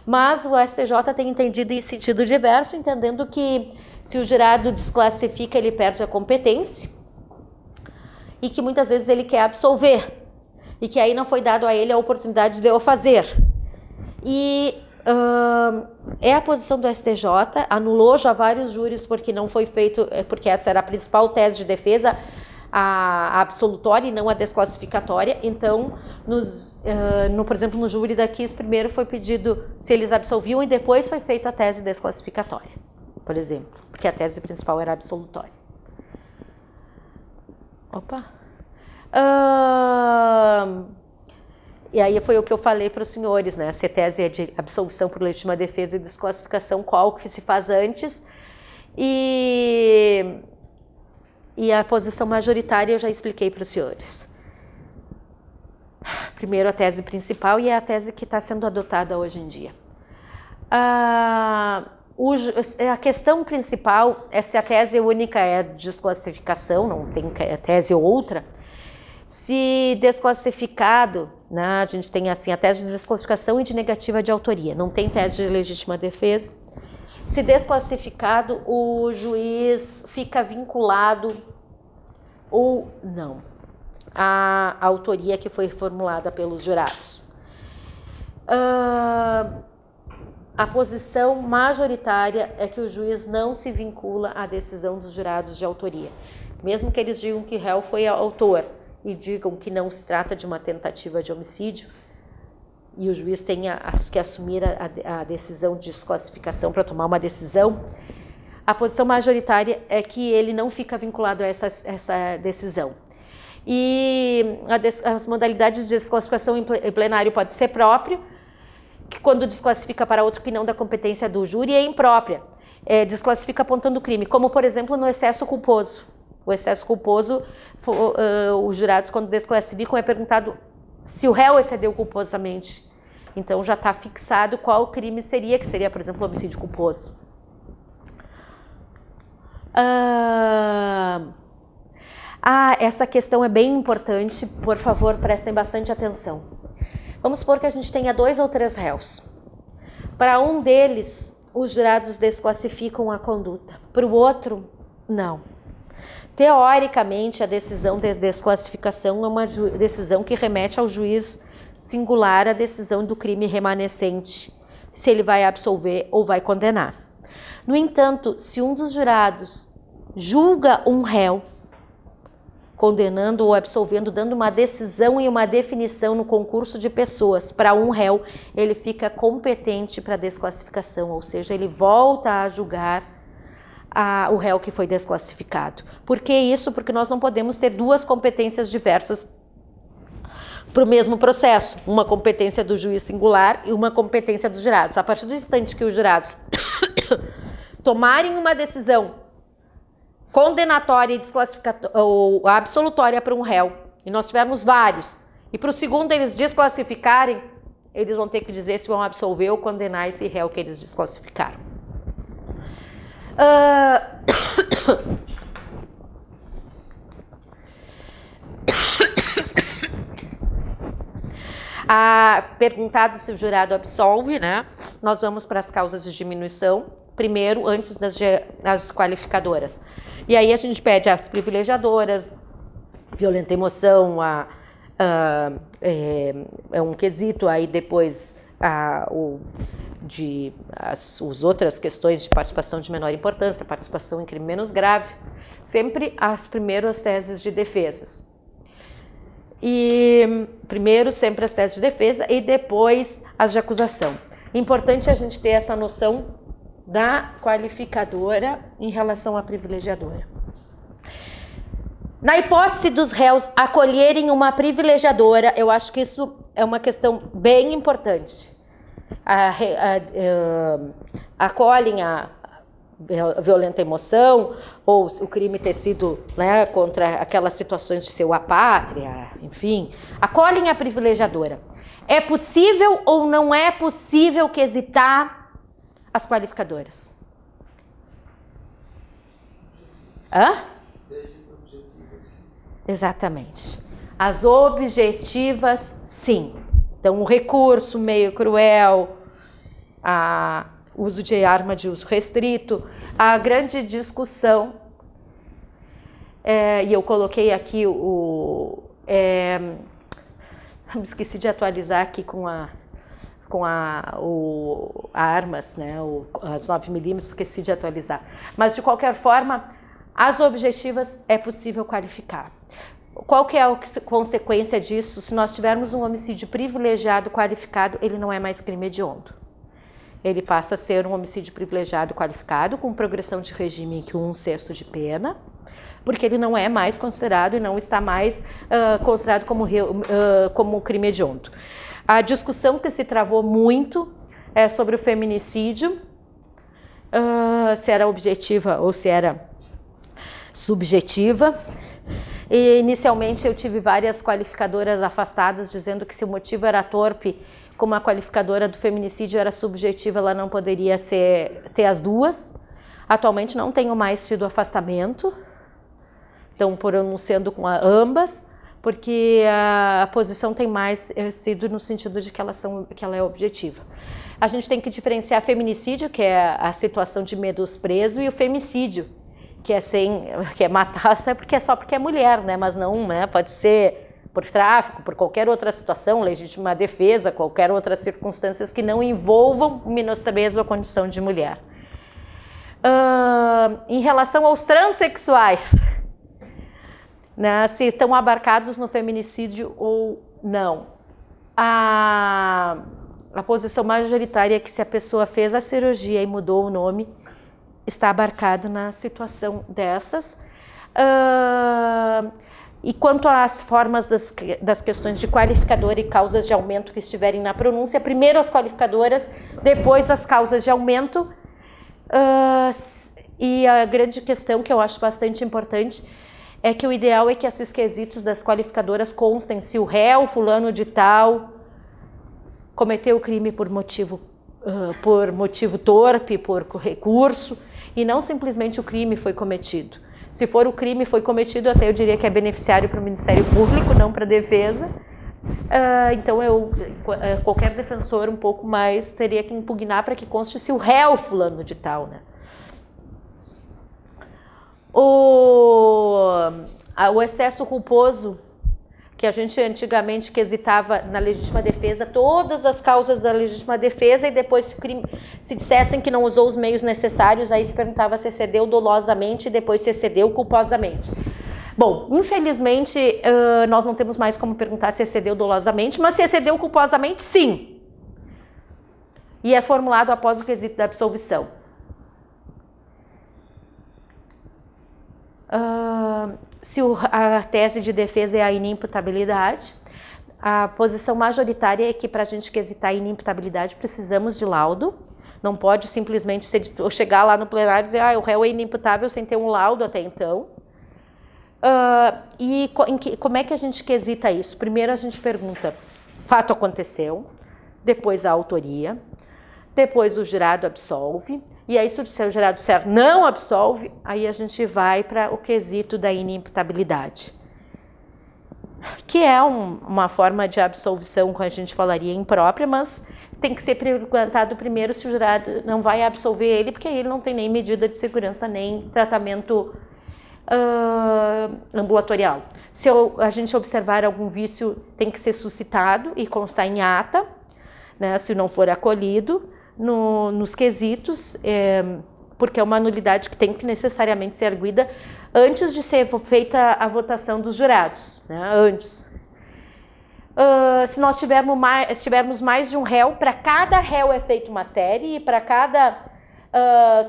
Mas o STJ tem entendido em sentido diverso, entendendo que se o jurado desclassifica, ele perde a competência, e que muitas vezes ele quer absolver, e que aí não foi dado a ele a oportunidade de o fazer. E é a posição do STJ, anulou já vários júris porque não foi feito, porque essa era a principal tese de defesa, a absolutória e não a desclassificatória. Então, por exemplo, no júri da Kiss, primeiro foi pedido se eles absolviam e depois foi feita a tese desclassificatória, por exemplo, porque a tese principal era absolutória. E aí foi o que eu falei para os senhores, né? Se a tese é de absolvição por legítima defesa e desclassificação, qual que se faz antes? E a posição majoritária eu já expliquei para os senhores. Primeiro a tese principal e é a tese que está sendo adotada hoje em dia. A questão principal é se a tese única é desclassificação, não tem tese ou outra. Se desclassificado, né, a gente tem assim a tese de desclassificação e de negativa de autoria, não tem tese de legítima defesa. Se desclassificado, o juiz fica vinculado ou não à autoria que foi formulada pelos jurados. A posição majoritária é que o juiz não se vincula à decisão dos jurados de autoria, mesmo que eles digam que o réu foi autor e digam que não se trata de uma tentativa de homicídio, e o juiz tenha que assumir a decisão de desclassificação para tomar uma decisão, a posição majoritária é que ele não fica vinculado a essa decisão. E as modalidades de desclassificação em plenário pode ser próprio, que quando desclassifica para outro que não da competência do júri é imprópria. Desclassifica apontando o crime, como por exemplo no excesso culposo. O excesso culposo, os jurados quando desclassificam é perguntado se o réu excedeu culposamente. Então já está fixado qual crime seria, que seria por exemplo o homicídio culposo. Essa questão é bem importante, por favor, prestem bastante atenção. Vamos supor que a gente tenha 2 ou 3 réus. Para um deles, os jurados desclassificam a conduta. Para o outro, não. Teoricamente, a decisão de desclassificação é uma decisão que remete ao juiz singular a decisão do crime remanescente, se ele vai absolver ou vai condenar. No entanto, se um dos jurados julga um réu, condenando ou absolvendo, dando uma decisão e uma definição no concurso de pessoas para um réu, ele fica competente para desclassificação, ou seja, ele volta a julgar o réu que foi desclassificado. Por que isso? Porque nós não podemos ter 2 competências diversas para o mesmo processo, uma competência do juiz singular e uma competência dos jurados. A partir do instante que os jurados tomarem uma decisão condenatória e desclassificatória ou absolutória para um réu, e nós tivermos vários, e para o segundo eles desclassificarem, eles vão ter que dizer se vão absolver ou condenar esse réu que eles desclassificaram. Perguntado se o jurado absolve, né? Nós vamos para as causas de diminuição, primeiro, antes das qualificadoras. E aí a gente pede as privilegiadoras, violenta emoção, é um quesito, aí depois as outras questões de participação de menor importância, participação em crime menos grave, sempre primeiro as teses de defesas. E primeiro sempre as teses de defesa e depois as de acusação. Importante a gente ter essa noção da qualificadora em relação à privilegiadora. Na hipótese dos réus acolherem uma privilegiadora, eu acho que isso é uma questão bem importante. Acolhem a violenta emoção ou o crime ter sido, né, contra aquelas situações de ser a pátria, enfim, acolhem a privilegiadora. É possível ou não é possível quesitar as qualificadoras? Exatamente. As objetivas, sim. Então, o recurso meio cruel, uso de arma de uso restrito, a grande discussão, e eu coloquei aqui esqueci de atualizar aqui com armas, né, as 9mm, esqueci de atualizar. Mas, de qualquer forma, as objetivas é possível qualificar. Qual que é a consequência disso? Se nós tivermos um homicídio privilegiado qualificado, ele não é mais crime hediondo. Ele passa a ser um homicídio privilegiado qualificado, com progressão de regime que 1/6 de pena, porque ele não é mais considerado e não está mais considerado como crime hediondo. A discussão que se travou muito é sobre o feminicídio, se era objetiva ou se era subjetiva. E, inicialmente eu tive várias qualificadoras afastadas dizendo que se o motivo era torpe, como a qualificadora do feminicídio era subjetiva, ela não poderia ter as duas. Atualmente não tenho mais tido afastamento, então pronunciando com ambas, porque a posição tem mais sido no sentido de que ela é objetiva. A gente tem que diferenciar feminicídio, que é a situação de menosprezo, e o femicídio, que é matar só porque é mulher, né? Mas não, né? Pode ser por tráfico, por qualquer outra situação, legítima defesa, qualquer outras circunstâncias que não envolvam o menosprezo à condição de mulher. Em relação aos transexuais, né, se estão abarcados no feminicídio ou não. A posição majoritária é que se a pessoa fez a cirurgia e mudou o nome, está abarcado na situação dessas. E quanto às formas das questões de qualificador e causas de aumento que estiverem na pronúncia, primeiro as qualificadoras, depois as causas de aumento. E a grande questão que eu acho bastante importante é que o ideal é que esses quesitos das qualificadoras constem se o réu fulano de tal cometeu o crime por motivo torpe, por recurso, e não simplesmente o crime foi cometido. Se for o crime foi cometido, até eu diria que é beneficiário para o Ministério Público, não para a defesa. Então, qualquer defensor um pouco mais teria que impugnar para que conste se o réu fulano de tal, né? O excesso culposo, que a gente antigamente quesitava na legítima defesa, todas as causas da legítima defesa, e depois se dissessem que não usou os meios necessários, aí se perguntava se excedeu dolosamente e depois se excedeu culposamente. Bom, infelizmente, nós não temos mais como perguntar se excedeu dolosamente, mas se excedeu culposamente, sim. E é formulado após o quesito da absolvição. Se a tese de defesa é a inimputabilidade, a posição majoritária é que para a gente quesitar a inimputabilidade precisamos de laudo. Não pode simplesmente chegar lá no plenário e dizer o réu é inimputável sem ter um laudo até então. Como é que a gente quesita isso? Primeiro a gente pergunta, fato aconteceu, depois a autoria, depois o jurado absolve, e aí se o jurado disser não absolve, aí a gente vai para o quesito da inimputabilidade, que é uma forma de absolvição que a gente falaria imprópria, mas tem que ser perguntado primeiro se o jurado não vai absolver ele, porque aí ele não tem nem medida de segurança, nem tratamento ambulatorial. Se a gente observar algum vício, tem que ser suscitado e constar em ata, né, se não for acolhido nos quesitos, porque é uma nulidade que tem que necessariamente ser arguida antes de ser feita a votação dos jurados, né, antes. Se nós tivermos mais de um réu, para cada réu é feita uma série e para cada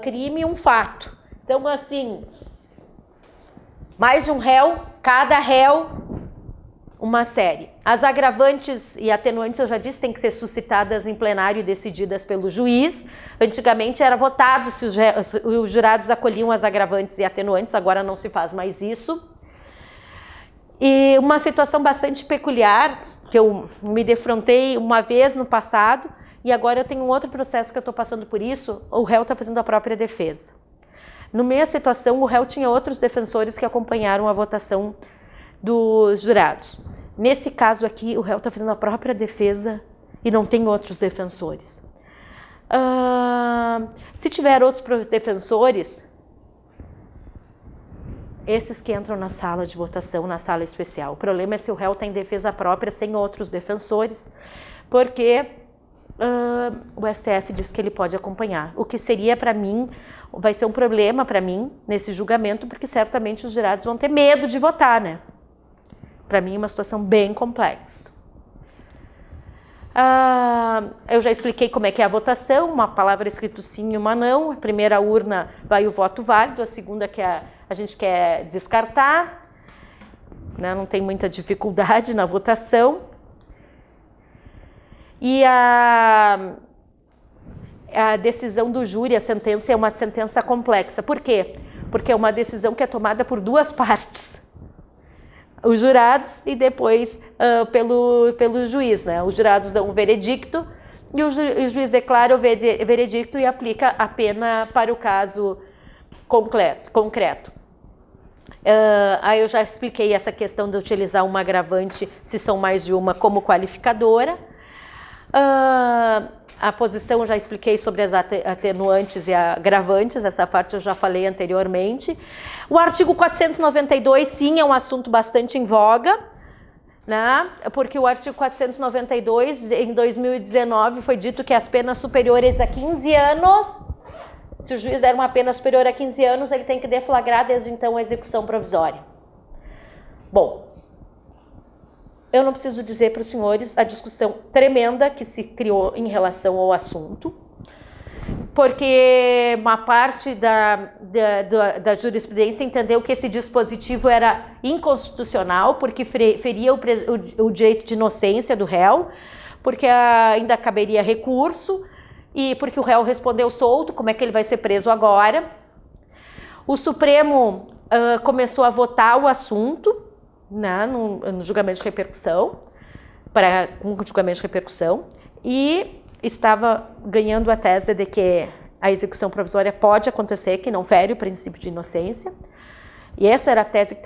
crime um fato. Então, assim, mais de um réu, cada réu, uma série. As agravantes e atenuantes, eu já disse, têm que ser suscitadas em plenário e decididas pelo juiz. Antigamente era votado se os jurados acolhiam as agravantes e atenuantes, agora não se faz mais isso. E uma situação bastante peculiar, que eu me defrontei uma vez no passado, e agora eu tenho um outro processo que eu estou passando por isso, o réu está fazendo a própria defesa. No meio da situação, o réu tinha outros defensores que acompanharam a votação dos jurados. Nesse caso aqui, o réu está fazendo a própria defesa e não tem outros defensores. Se tiver outros defensores, esses que entram na sala de votação, na sala especial. O problema é se o réu está em defesa própria sem outros defensores, porque o STF diz que ele pode acompanhar. O que seria para mim, vai ser um problema para mim nesse julgamento, porque certamente os jurados vão ter medo de votar, né? Para mim é uma situação bem complexa. Eu já expliquei como é que é a votação, uma palavra escrito sim e uma não. A primeira urna vai o voto válido, a segunda que a gente quer descartar, né? Não tem muita dificuldade na votação. E a decisão do júri, a sentença é uma sentença complexa. Por quê? Porque é uma decisão que é tomada por duas partes. Os jurados e depois pelo juiz, né? Os jurados dão um veredicto e o juiz declara o veredicto e aplica a pena para o caso concreto. Aí eu já expliquei essa questão de utilizar uma agravante, se são mais de uma, como qualificadora. A posição eu já expliquei sobre as atenuantes e agravantes, essa parte eu já falei anteriormente. O artigo 492, sim, é um assunto bastante em voga, né? Porque o artigo 492, em 2019, foi dito que as penas superiores a 15 anos, se o juiz der uma pena superior a 15 anos, ele tem que deflagrar desde então a execução provisória. Bom, eu não preciso dizer para os senhores a discussão tremenda que se criou em relação ao assunto. porque uma parte da jurisprudência entendeu que esse dispositivo era inconstitucional, porque feria o direito de inocência do réu, porque ainda caberia recurso, e porque o réu respondeu solto, como é que ele vai ser preso agora? O Supremo começou a votar o assunto, né, no julgamento de repercussão, com julgamento de repercussão, e estava ganhando a tese de que a execução provisória pode acontecer, que não fere o princípio de inocência. E essa era a tese que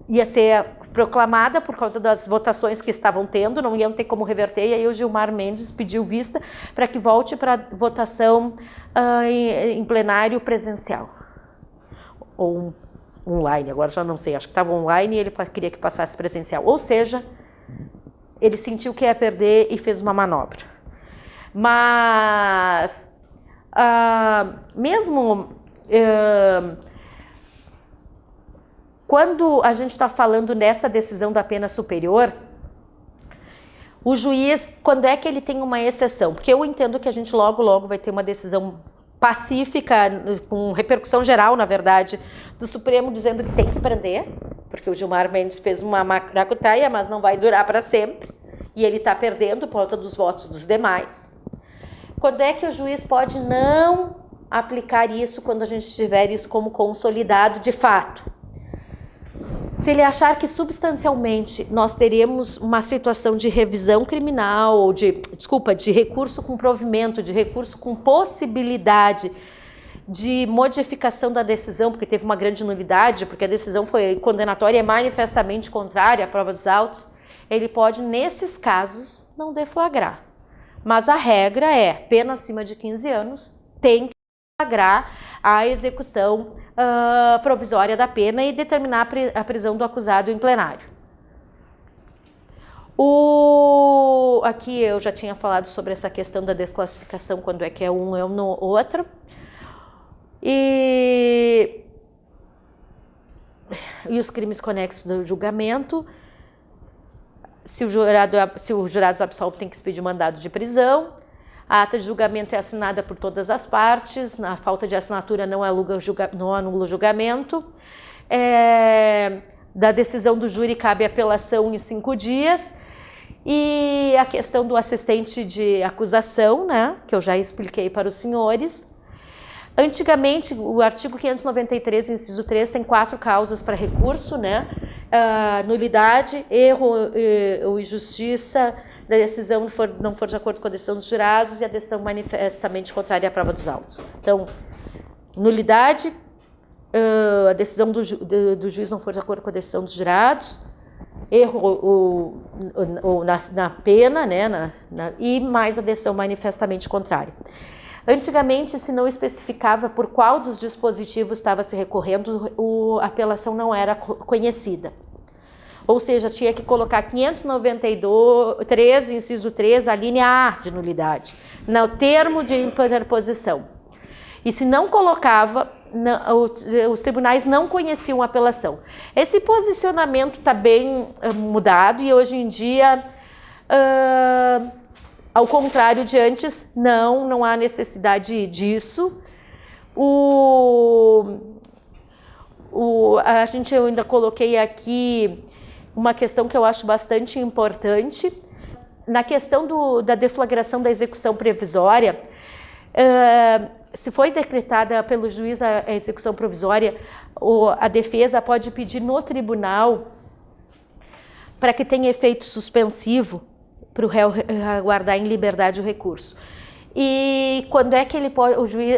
ia ser proclamada por causa das votações que estavam tendo, não iam ter como reverter, e aí o Gilmar Mendes pediu vista para que volte para votação em plenário presencial. Ou online, agora já não sei, acho que estava online e ele queria que passasse presencial. Ou seja, ele sentiu que ia perder e fez uma manobra. Mas, mesmo quando a gente está falando nessa decisão da pena superior, o juiz, quando é que ele tem uma exceção? Porque eu entendo que a gente logo vai ter uma decisão pacífica, com repercussão geral, na verdade, do Supremo dizendo que tem que prender, porque o Gilmar Mendes fez uma maracutaia, mas não vai durar para sempre, e ele está perdendo por causa dos votos dos demais. Quando é que o juiz pode não aplicar isso quando a gente tiver isso como consolidado de fato? Se ele achar que substancialmente nós teremos uma situação de revisão criminal, de recurso com provimento, de recurso com possibilidade de modificação da decisão, porque teve uma grande nulidade, porque a decisão foi condenatória e manifestamente contrária à prova dos autos, ele pode, nesses casos, não deflagrar. Mas a regra é, pena acima de 15 anos, tem que deflagrar a execução provisória da pena e determinar a prisão do acusado em plenário. Aqui eu já tinha falado sobre essa questão da desclassificação, quando é que é um ou no outro. E os crimes conexos do julgamento. Se os jurados absolvem, tem que expedir mandado de prisão. A ata de julgamento é assinada por todas as partes. Na falta de assinatura não anula o julgamento. Da decisão do júri cabe apelação em 5 dias. E a questão do assistente de acusação, né, que eu já expliquei para os senhores. Antigamente, o artigo 593, inciso 3, tem 4 causas para recurso, né? Nulidade, erro ou injustiça, da decisão não for de acordo com a decisão dos jurados e a decisão manifestamente contrária à prova dos autos. Então, nulidade, a decisão do juiz não for de acordo com a decisão dos jurados, erro ou na pena, né? E mais a decisão manifestamente contrária. Antigamente, se não especificava por qual dos dispositivos estava se recorrendo, a apelação não era conhecida. Ou seja, tinha que colocar 593, inciso 3, a linha A de nulidade, no termo de interposição. E se não colocava, os tribunais não conheciam a apelação. Esse posicionamento está bem mudado e hoje em dia... Ao contrário de antes, não há necessidade disso. Eu ainda coloquei aqui uma questão que eu acho bastante importante. Na questão da deflagração da execução previsória, se foi decretada pelo juiz a execução provisória, a defesa pode pedir no tribunal para que tenha efeito suspensivo, para o réu aguardar em liberdade o recurso. E quando é que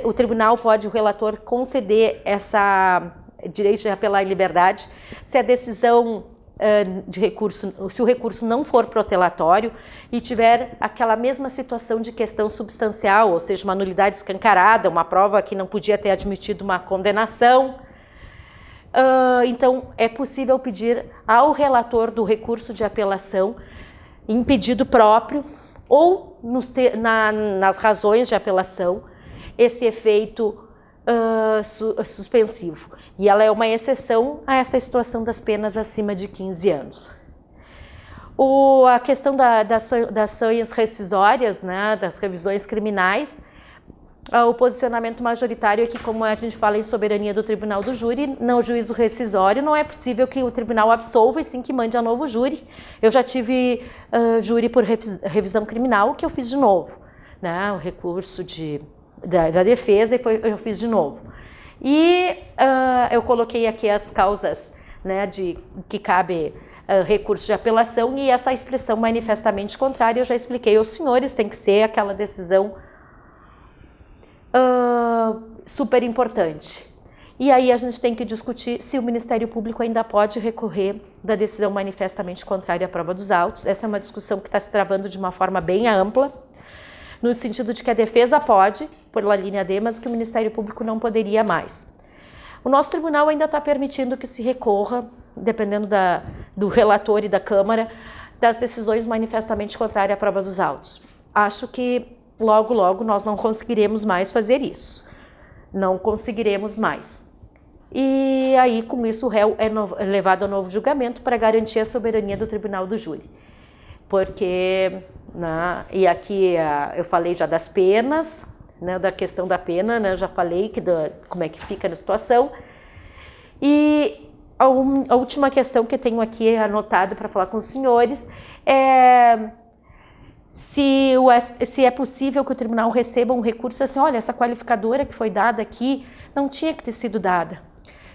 o tribunal pode, o relator, conceder essa direito de apelar em liberdade, se a decisão de recurso, se o recurso não for protelatório e tiver aquela mesma situação de questão substancial, ou seja, uma nulidade escancarada, uma prova que não podia ter admitido uma condenação. Então, é possível pedir ao relator do recurso de apelação em pedido próprio ou nas razões de apelação, esse efeito suspensivo. E ela é uma exceção a essa situação das penas acima de 15 anos. A questão das ações rescisórias, né, das revisões criminais, o posicionamento majoritário é que, como a gente fala em soberania do tribunal do júri, no juízo rescisório não é possível que o tribunal absolva e sim que mande a novo júri. Eu já tive júri por revisão criminal, que eu fiz de novo, né? O recurso da defesa e eu fiz de novo. E eu coloquei aqui as causas, né, de que cabe recurso de apelação, e essa expressão manifestamente contrária eu já expliquei aos senhores, tem que ser aquela decisão super importante. E aí a gente tem que discutir se o Ministério Público ainda pode recorrer da decisão manifestamente contrária à prova dos autos. Essa é uma discussão que está se travando de uma forma bem ampla, no sentido de que a defesa pode, por linha D, mas que o Ministério Público não poderia mais. O nosso tribunal ainda está permitindo que se recorra, dependendo do relator e da Câmara, das decisões manifestamente contrárias à prova dos autos. Acho que logo, logo nós não conseguiremos mais fazer isso. Não conseguiremos mais. E aí, com isso, o réu é levado a novo julgamento para garantir a soberania do tribunal do júri. Porque, né, e aqui eu falei já das penas, né, da questão da pena, né, já falei como é que fica na situação. E a última questão que eu tenho aqui anotado para falar com os senhores é se é possível que o tribunal receba um recurso assim, olha, essa qualificadora que foi dada aqui não tinha que ter sido dada.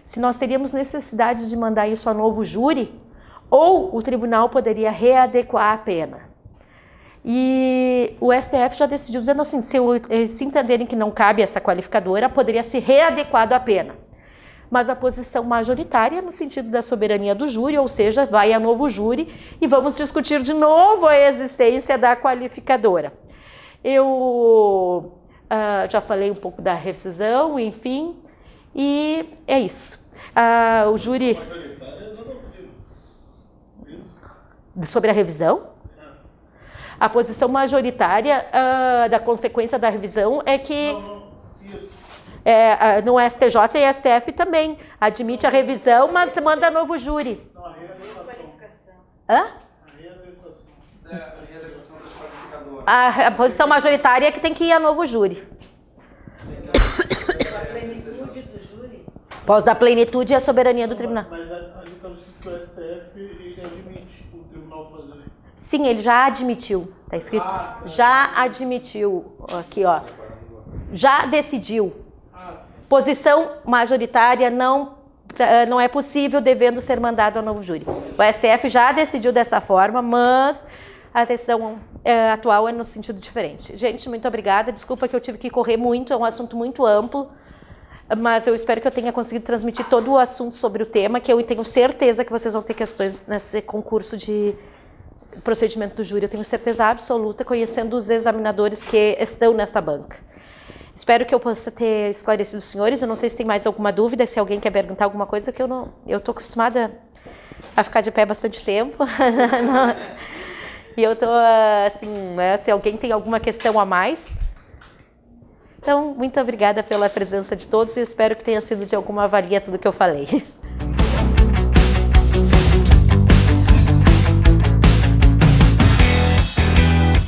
Se nós teríamos necessidade de mandar isso a novo júri, ou o tribunal poderia readequar a pena. E o STF já decidiu, dizendo assim, se entenderem que não cabe essa qualificadora, poderia ser readequado a pena. Mas a posição majoritária no sentido da soberania do júri, ou seja, vai a novo júri e vamos discutir de novo a existência da qualificadora. Eu já falei um pouco da rescisão, enfim, e é isso. O júri... Sobre a revisão? A posição majoritária da consequência da revisão é que... no STJ e STF também admite a revisão, mas manda novo júri. Não, a readequação. Hã? A readequação. A readequação das qualificadoras. A posição majoritária é que tem que ir a novo júri. A plenitude do júri? Pós da plenitude e a soberania do tribunal. Mas ali está escrito que o STF ele admite o tribunal fazer. Sim, ele já admitiu. Está escrito. Já admitiu. Aqui, ó. Já decidiu. Posição majoritária não é possível, devendo ser mandado ao novo júri. O STF já decidiu dessa forma, mas a decisão atual é no sentido diferente. Gente, muito obrigada. Desculpa que eu tive que correr muito, é um assunto muito amplo, mas eu espero que eu tenha conseguido transmitir todo o assunto sobre o tema, que eu tenho certeza que vocês vão ter questões nesse concurso de procedimento do júri. Eu tenho certeza absoluta, conhecendo os examinadores que estão nesta banca. Espero que eu possa ter esclarecido os senhores. Eu não sei se tem mais alguma dúvida, se alguém quer perguntar alguma coisa, que eu estou acostumada a ficar de pé bastante tempo. E eu estou assim, né, se alguém tem alguma questão a mais. Então, muito obrigada pela presença de todos e espero que tenha sido de alguma valia tudo que eu falei.